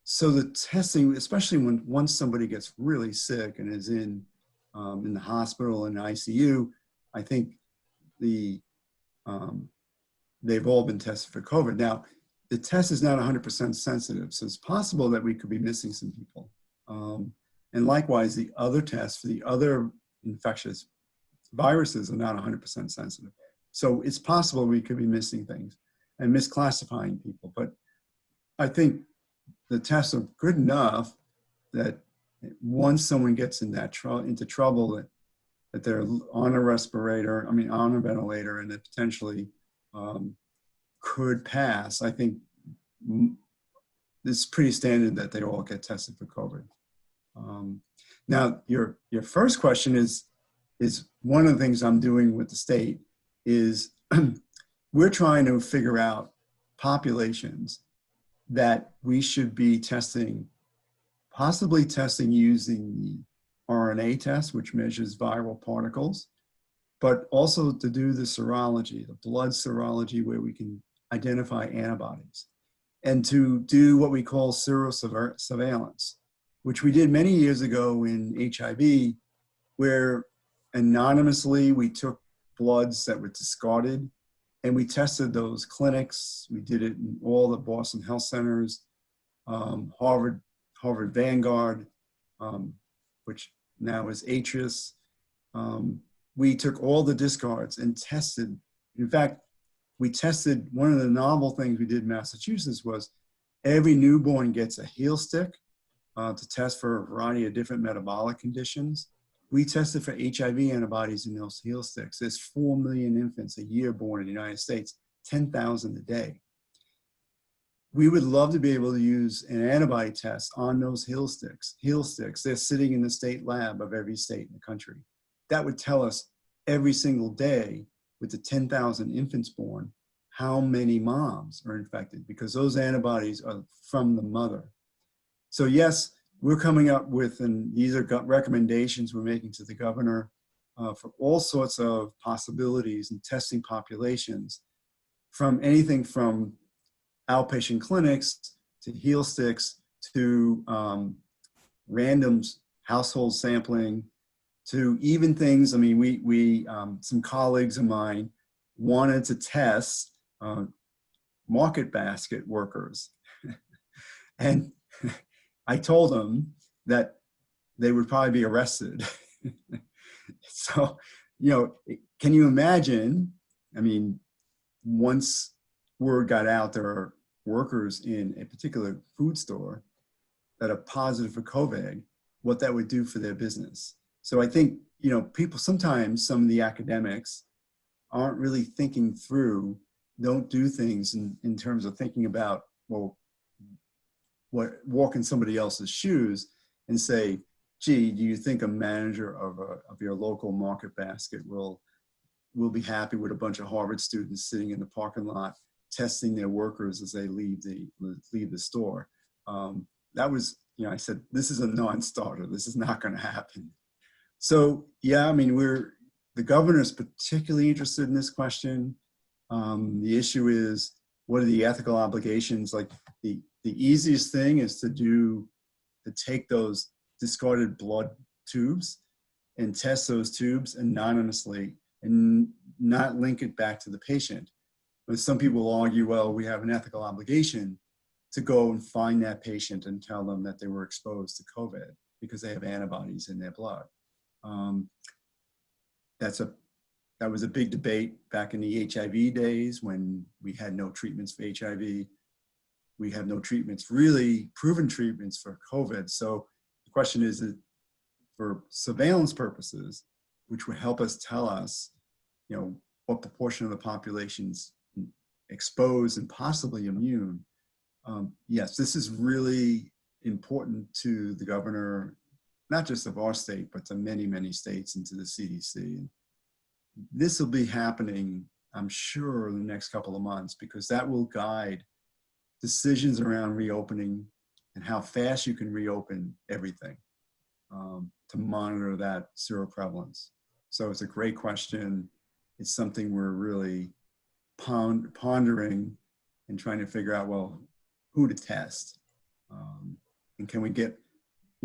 So the testing, especially once somebody gets really sick and is in the hospital and ICU, I think they've all been tested for COVID. Now, the test is not 100% sensitive, so it's possible that we could be missing some people. And likewise, the other tests for the other infectious viruses are not 100% sensitive. So it's possible we could be missing things and misclassifying people. But I think the tests are good enough that once someone gets into trouble, that they're on a respirator, on a ventilator, and that potentially could pass, I think it's pretty standard that they all get tested for COVID. Now, your first question is one of the things I'm doing with the state is we're trying to figure out populations that we should be possibly testing using the RNA test, which measures viral particles, but also to do the serology, the blood serology, where we can identify antibodies, and to do what we call serosurveillance, which we did many years ago in HIV, where anonymously we took bloods that were discarded and we tested those clinics. We did it in all the Boston health centers, Harvard Vanguard, which now is Atrius. We took all the discards and tested. In fact, we tested, one of the novel things we did in Massachusetts was every newborn gets a heel stick to test for a variety of different metabolic conditions. We tested for HIV antibodies in those heel sticks. There's 4 million infants a year born in the United States, 10,000 a day. We would love to be able to use an antibody test on those heel sticks. They're sitting in the state lab of every state in the country. That would tell us every single day with the 10,000 infants born, how many moms are infected, because those antibodies are from the mother. So yes, we're coming up with, and these are recommendations we're making to the governor for all sorts of possibilities and testing populations, from anything from outpatient clinics to heel sticks to random household sampling to even things. We some colleagues of mine wanted to test market basket workers. And I told them that they would probably be arrested. So, can you imagine, once word got out there are workers in a particular food store that are positive for COVID, what that would do for their business. So I think, people, sometimes some of the academics aren't really thinking through, don't do things in terms of thinking about, walk in somebody else's shoes and say, gee, do you think a manager of your local market basket will be happy with a bunch of Harvard students sitting in the parking lot testing their workers as they leave the store? That was, I said, this is a non-starter. This is not going to happen. So yeah, the governor is particularly interested in this question. The issue is, what are the ethical obligations? Like the easiest thing is to take those discarded blood tubes and test those tubes anonymously. And not link it back to the patient. But some people will argue, well, we have an ethical obligation to go and find that patient and tell them that they were exposed to COVID because they have antibodies in their blood. That was a big debate back in the HIV days when we had no treatments for HIV. We have no treatments, really proven treatments for COVID. So the question is that for surveillance purposes, which would help us tell us, what proportion of the population's exposed and possibly immune. Yes, this is really important to the governor, not just of our state, but to many, many states and to the CDC. This will be happening, I'm sure, in the next couple of months, because that will guide decisions around reopening and how fast you can reopen everything to monitor that seroprevalence. So it's a great question. It's something we're really pondering and trying to figure out, well, who to test. And can we get,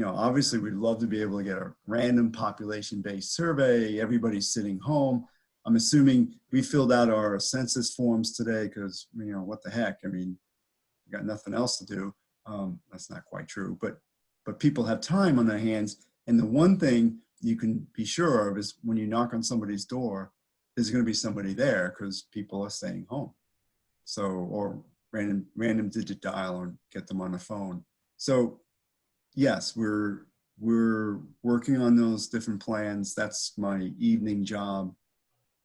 obviously we'd love to be able to get a random population-based survey. Everybody's sitting home. I'm assuming we filled out our census forms today because, what the heck? I mean, we got nothing else to do. That's not quite true, but people have time on their hands. And the one thing you can be sure of is when you knock on somebody's door, there's going to be somebody there because people are staying home. So, or random digit dial or get them on the phone. So yes, we're working on those different plans. That's my evening job,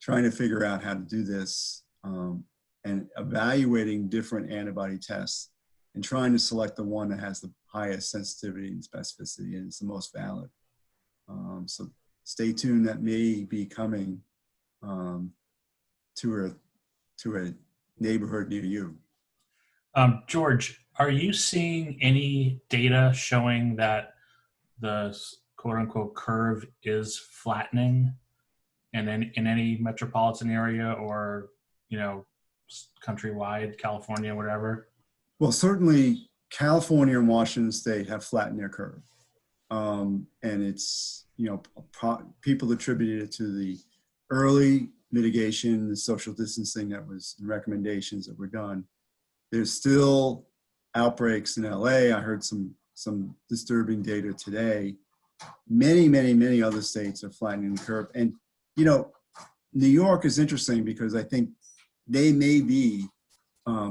trying to figure out how to do this and evaluating different antibody tests and trying to select the one that has the highest sensitivity and specificity and is the most valid. So stay tuned, that may be coming to a neighborhood near you. George, are you seeing any data showing that the quote unquote curve is flattening in any metropolitan area or, countrywide, California, whatever? Well, certainly California and Washington State have flattened their curve. And it's, people attributed it to the early mitigation, the social distancing that was, recommendations that were done. There's still outbreaks in LA. I heard some disturbing data today. Many other states are flattening the curve. And, New York is interesting because I think they may be,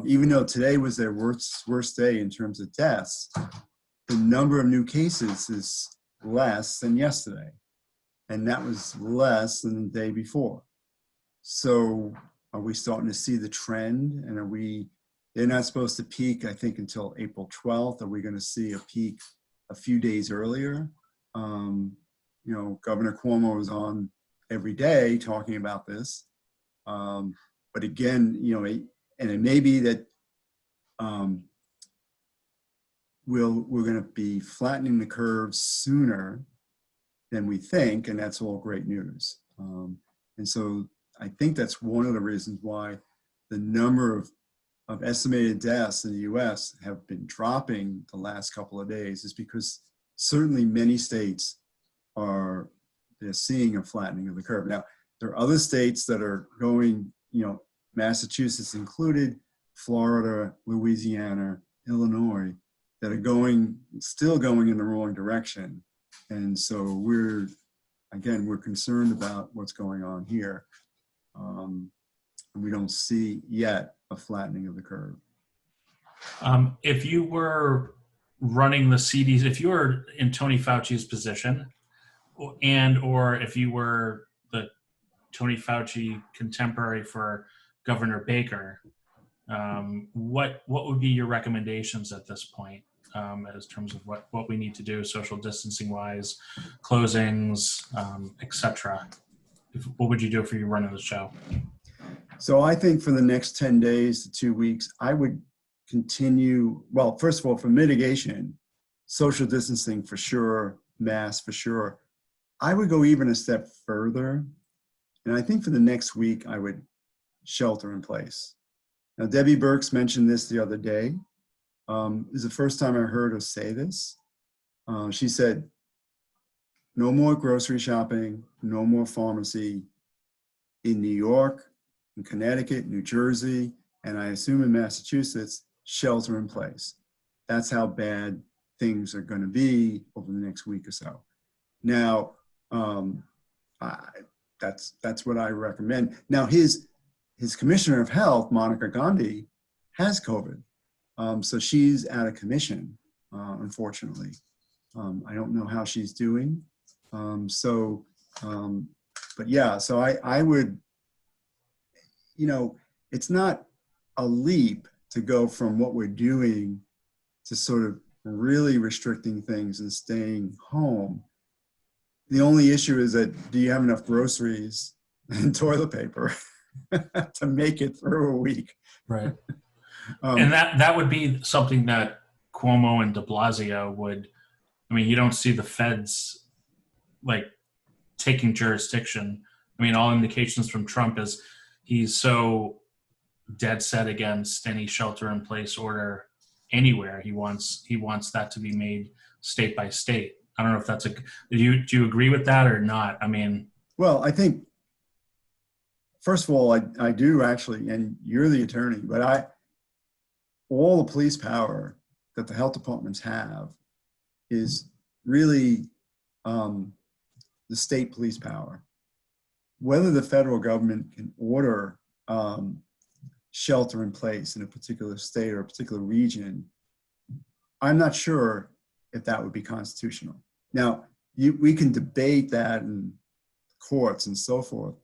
even though today was their worst day in terms of deaths, the number of new cases is less than yesterday. And that was less than the day before. So are we starting to see the trend? And they're not supposed to peak, I think, until April 12th. Are we going to see a peak a few days earlier? Governor Cuomo was on every day talking about this. But again, and it may be that we're going to be flattening the curve sooner than we think, and that's all great news. And so I think that's one of the reasons why the number of estimated deaths in the US have been dropping the last couple of days is because certainly many states they're seeing a flattening of the curve. Now, there are other states that are going, Massachusetts included, Florida, Louisiana, Illinois, that are still going in the wrong direction. And so we're concerned about what's going on here. And we don't see yet a flattening of the curve. If you were running the CDC, if you were in Tony Fauci's position, or if you were the Tony Fauci contemporary for Governor Baker, what would be your recommendations at this point as terms of what we need to do social distancing wise, closings, etc.? What would you do if you were running the show? So I think for the next 10 days to 2 weeks, I would continue, well, first of all, for mitigation, social distancing for sure, masks for sure. I would go even a step further. And I think for the next week, I would shelter in place. Now, Debbie Birx mentioned this the other day. This is the first time I heard her say this. She said, no more grocery shopping, no more pharmacy. in New York, in Connecticut, New Jersey, and I assume in Massachusetts, shelter in place. That's how bad things are going to be over the next week or so. Now, that's what I recommend. Now, his commissioner of health, Monica Gandhi, has COVID, so she's out of commission, unfortunately. I don't know how she's doing. But yeah, so I would, it's not a leap to go from what we're doing to sort of really restricting things and staying home. The only issue is that, do you have enough groceries and toilet paper to make it through a week? Right. And that would be something that Cuomo and de Blasio would, I mean, you don't see the feds like taking jurisdiction. I mean, all indications from Trump is he's so dead set against any shelter in place order anywhere. He wants that to be made state by state. I don't know if that's do you agree with that or not? I mean, well, I think, first of all, I do actually, and you're the attorney, but all the police power that the health departments have is really the state police power. Whether the federal government can order shelter in place in a particular state or a particular region, I'm not sure if that would be constitutional. Now, we can debate that in courts and so forth,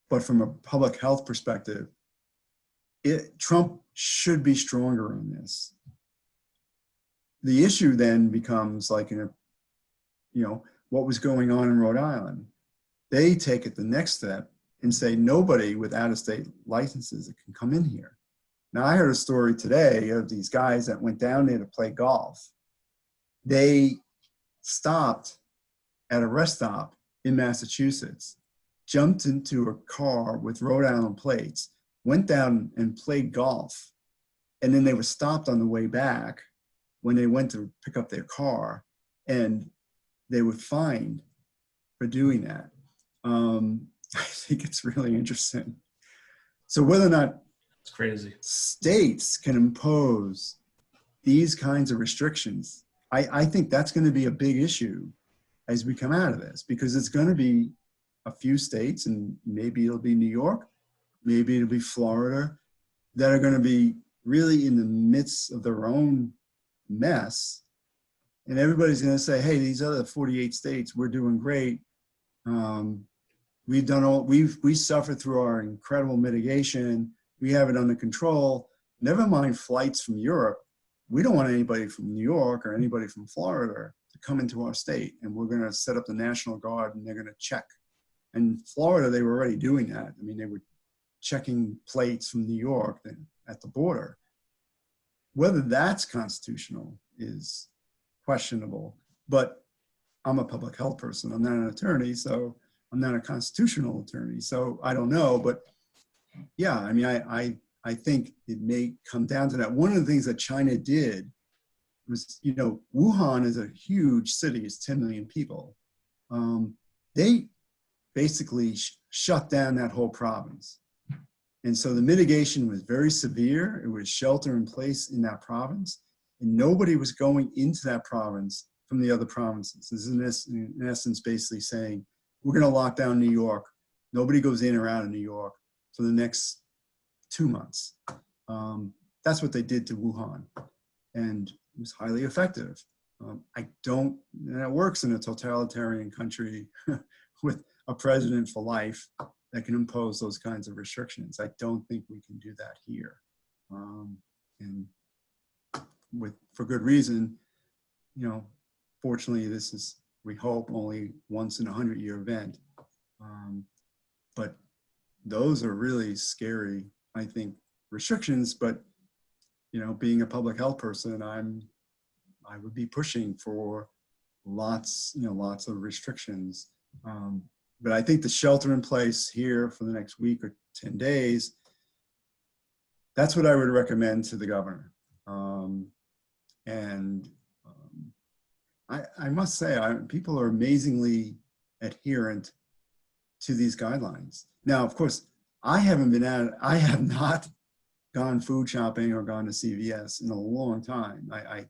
but from a public health perspective, Trump should be stronger on this. The issue then becomes like, what was going on in Rhode Island. They take it the next step and say nobody with out-of-state licenses can come in here. Now, I heard a story today of these guys that went down there to play golf. They stopped at a rest stop in Massachusetts, jumped into a car with Rhode Island plates, went down and played golf, and then they were stopped on the way back when they went to pick up their car, and they were fined for doing that. I think it's really interesting. So whether or not it's crazy, states can impose these kinds of restrictions, I think that's going to be a big issue as we come out of this, because it's going to be a few states, and maybe it'll be New York, maybe it'll be Florida, that are going to be really in the midst of their own mess. And everybody's going to say, hey, these other 48 states, we're doing great. We suffered through our incredible mitigation. We have it under control. Never mind flights from Europe. We don't want anybody from New York or anybody from Florida to come into our state. And we're going to set up the National Guard, and they're going to check. And Florida, they were already doing that. I mean, they were checking plates from New York at the border. Whether that's constitutional is questionable, but I'm a public health person. I'm not an attorney, so I'm not a constitutional attorney, so I don't know. But yeah, I mean, I think it may come down to that. One of the things that China did was, Wuhan is a huge city, it's 10 million people. They basically shut down that whole province. And so the mitigation was very severe. It was shelter in place in that province, and nobody was going into that province from the other provinces. This is in essence basically saying, we're going to lock down New York. Nobody goes in or out of New York for the next 2 months. That's what they did to Wuhan, and it was highly effective. That works in a totalitarian country with a president for life that can impose those kinds of restrictions. I don't think we can do that here. And for good reason. Fortunately, this is, we hope, only once in a 100-year event. But those are really scary, I think, restrictions. But being a public health person, I would be pushing for lots of restrictions. But I think the shelter in place here for the next week or 10 days, that's what I would recommend to the governor. I must say, people are amazingly adherent to these guidelines. Now, of course, I have not gone food shopping or gone to CVS in a long time. I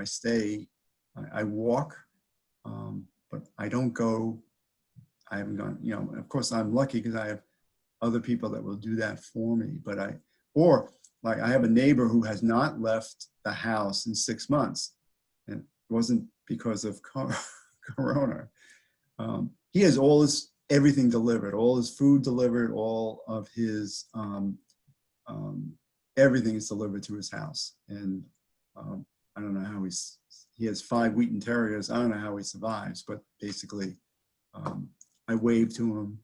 stay, I walk, but I don't go. I haven't gone, of course I'm lucky because I have other people that will do that for me, but I have a neighbor who has not left the house in 6 months, and it wasn't because of Corona. He has everything delivered, all his food delivered, all of his, everything is delivered to his house. And I don't know how he has 5 Wheaton Terriers. I don't know how he survives, but basically I waved to him.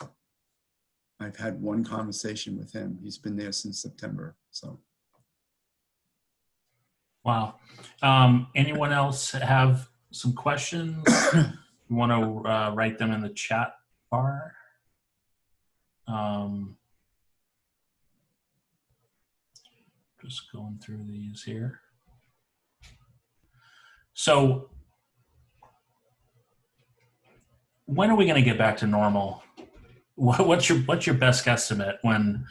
I've had one conversation with him. He's been there since September, so. Wow. Anyone else have some questions? You want to write them in the chat bar? Just going through these here. So when are we going to get back to normal? What's your best guesstimate when,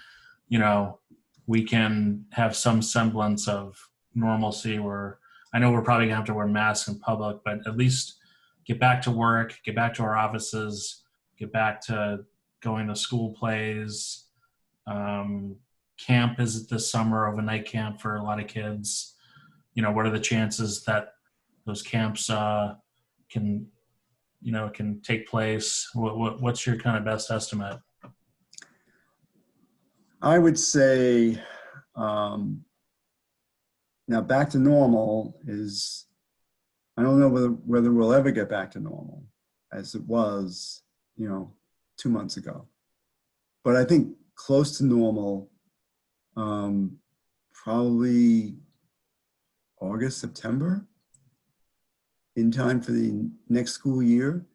we can have some semblance of normalcy, where I know we're probably gonna have to wear masks in public, but at least get back to work, get back to our offices, get back to going to school plays. Camp is this summer, overnight camp for a lot of kids. What are the chances that those camps can take place? What's your kind of best estimate? I would say now back to normal is, I don't know whether we'll ever get back to normal as it was, 2 months ago. But I think close to normal, probably August, September, in time for the next school year,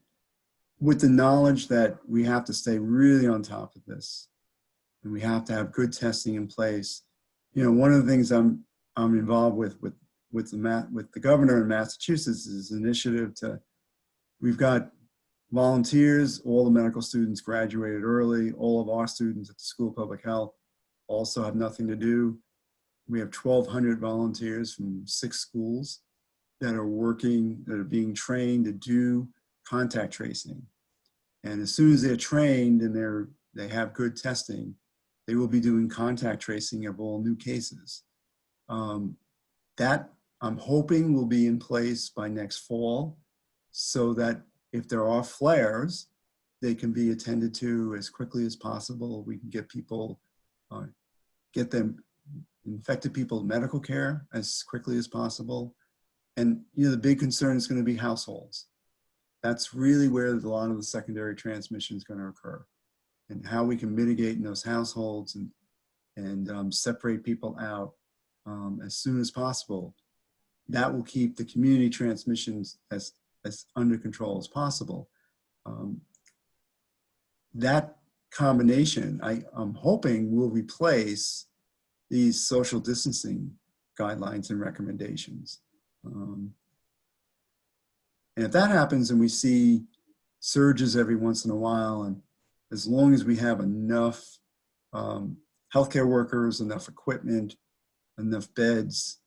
with the knowledge that we have to stay really on top of this, and we have to have good testing in place. One of the things I'm involved with the governor in Massachusetts is an initiative we've got volunteers. All the medical students graduated early. All of our students at the School of Public Health also have nothing to do. We have 1,200 volunteers from 6 schools that are being trained to do contact tracing. And as soon as they're trained and they have good testing, they will be doing contact tracing of all new cases. That I'm hoping will be in place by next fall, so that if there are flares, they can be attended to as quickly as possible. We can get infected people medical care as quickly as possible. And the big concern is going to be households. That's really where a lot of the secondary transmission is going to occur, and how we can mitigate in those households and separate people out as soon as possible. That will keep the community transmissions as under control as possible. That combination, I'm hoping, will replace these social distancing guidelines and recommendations. And if that happens and we see surges every once in a while, and as long as we have enough healthcare workers, enough equipment, enough beds,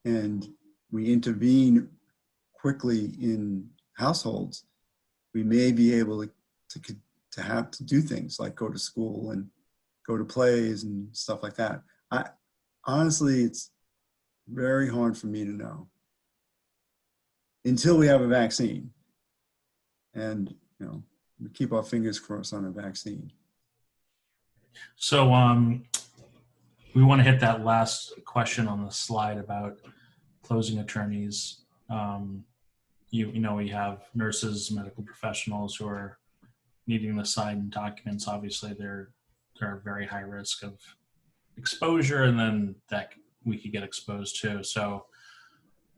and we intervene quickly in households, we may be able to have to do things like go to school and go to plays and stuff like that. Honestly, it's very hard for me to know until we have a vaccine. And, we keep our fingers crossed on a vaccine. So we want to hit that last question on the slide about closing attorneys. We have nurses, medical professionals who are needing to sign documents. Obviously, they're very high risk of exposure, and then that we could get exposed to. So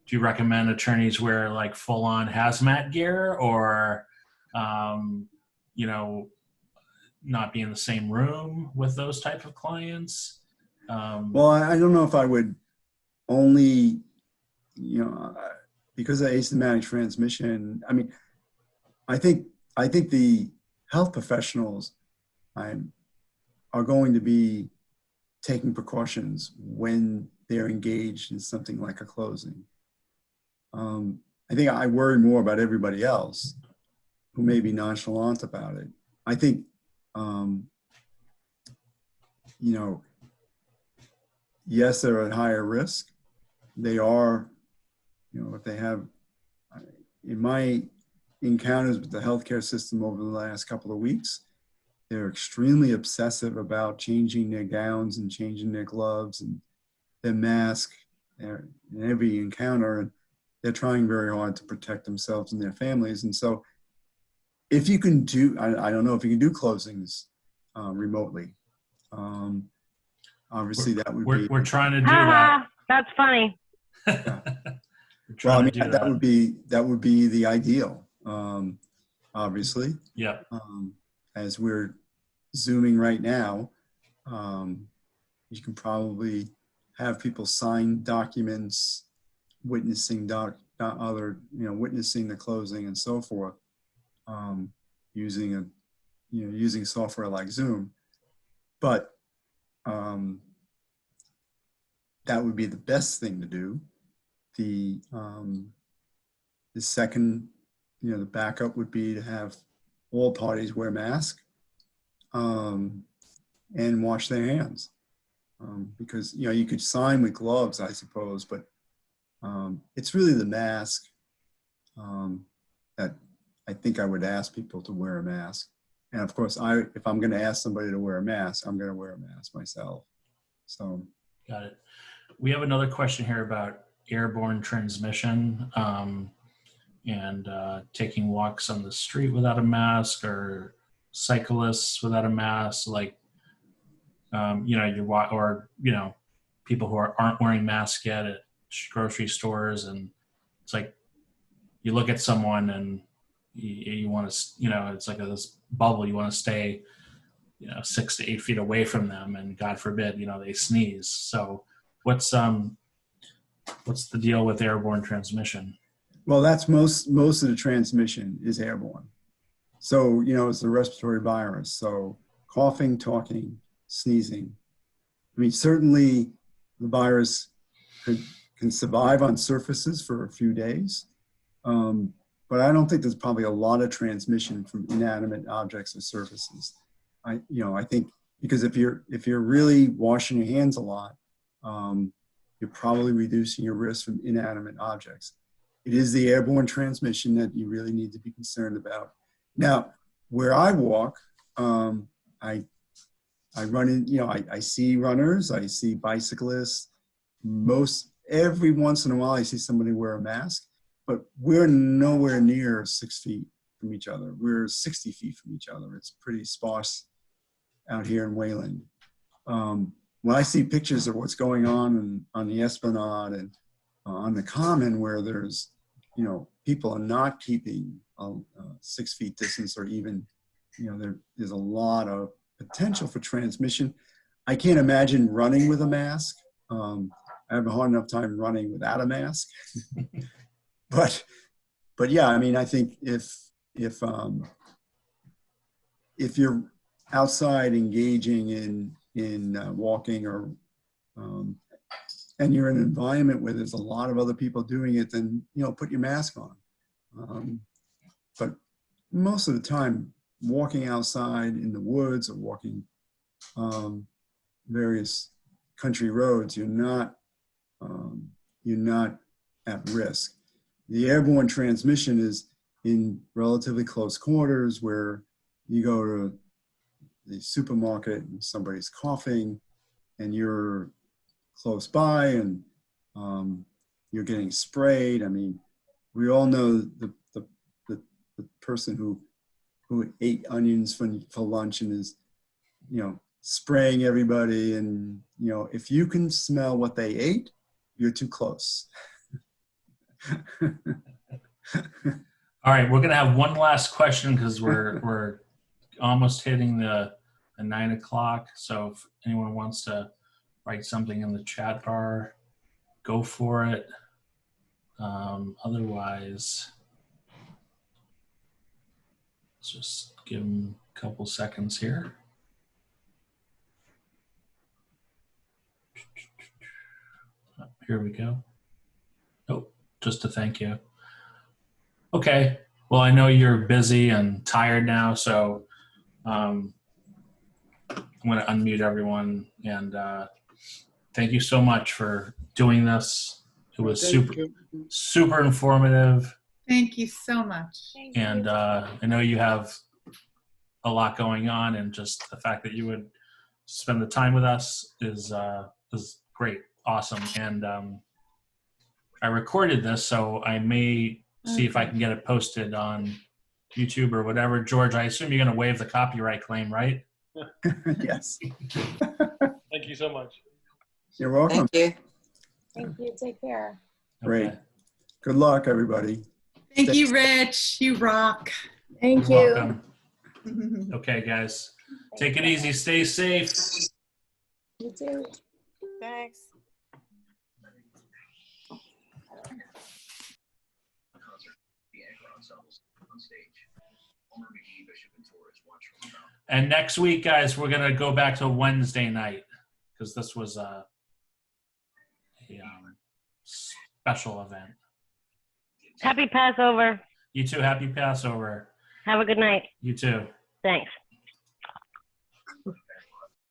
do you recommend attorneys wear like full-on hazmat gear, or not be in the same room with those type of clients? Well, I don't know if I would only, because of asymptomatic transmission. I mean, I think the health professionals are going to be taking precautions when they're engaged in something like a closing. I think I worry more about everybody else who may be nonchalant about it. I think, you know, yes, they're at higher risk. They are, you know, if they have, in my encounters with the healthcare system over the last couple of weeks, they're extremely obsessive about changing their gowns and changing their gloves and their mask in every encounter. And they're trying very hard to protect themselves and their families. And so if you can do, I don't know if you can do closings remotely. Obviously that would be. We're trying to do that. That's funny. Yeah. Well, I mean, that would be the ideal, obviously. Yeah. As we're Zooming right now, you can probably have people sign documents, witnessing witnessing the closing and so forth, using software like Zoom. But that would be the best thing to do. The second, the backup would be to have all parties wear masks and wash their hands. Because, you could sign with gloves, I suppose, but it's really the mask that I think I would ask people to wear a mask. And of course, if I'm going to ask somebody to wear a mask, I'm going to wear a mask myself. So. Got it. We have another question here about airborne transmission and taking walks on the street without a mask, or cyclists without a mask, like people who aren't wearing masks yet at grocery stores, and it's like you look at someone and you want to, it's like this bubble. You want to stay 6 to 8 feet away from them, and God forbid they sneeze. So what's the deal with airborne transmission? Well, that's most of the transmission is airborne. So, it's a respiratory virus. So coughing, talking, sneezing. I mean, certainly the virus can survive on surfaces for a few days. But I don't think there's probably a lot of transmission from inanimate objects or surfaces. I think because if you're really washing your hands a lot, you're probably reducing your risk from inanimate objects. It is the airborne transmission that you really need to be concerned about. Now, where I walk, I run in, I see runners, I see bicyclists. Every once in a while, I see somebody wear a mask, but we're nowhere near 6 feet from each other. We're 60 feet from each other. It's pretty sparse out here in Wayland. When I see pictures of what's going on the Esplanade and on the Common, where there's, people are not keeping 6 feet distance, or even, there's a lot of potential for transmission. I can't imagine running with a mask. I have a hard enough time running without a mask. but yeah, I mean, I think if you're outside engaging in walking, or and you're in an environment where there's a lot of other people doing it, then put your mask on. But most of the time, walking outside in the woods or walking various country roads, you're not at risk. The airborne transmission is in relatively close quarters, where you go to the supermarket and somebody's coughing and you're close by, and you're getting sprayed. I mean, we all know the person who ate onions for lunch and is, spraying everybody. And, if you can smell what they ate, you're too close. All right, we're gonna have one last question because we're almost hitting the 9 o'clock. So if anyone wants to write something in the chat bar, go for it. Otherwise, let's just Give him a couple seconds here. Here we go. Oh, just to thank you. Okay. Well, I know you're busy and tired now, so I'm going to unmute everyone. And thank you so much for doing this. It was super informative. Thank you so much. And I know you have a lot going on, and just the fact that you would spend the time with us is great, awesome. And I recorded this, so I may see if I can get it posted on YouTube or whatever. George, I assume you're going to waive the copyright claim, right? Yes. Thank you so much. You're welcome. Thank you. Thank you. Take care. Great. Okay. Good luck, everybody. Thank you, Rich. You rock. Thank You're you. welcome. Okay, guys. Take it easy. Stay safe. You too. Thanks. And next week, guys, we're going to go back to Wednesday night because this was a special event. Happy Passover. You too. Happy Passover. Have a good night. You too. Thanks.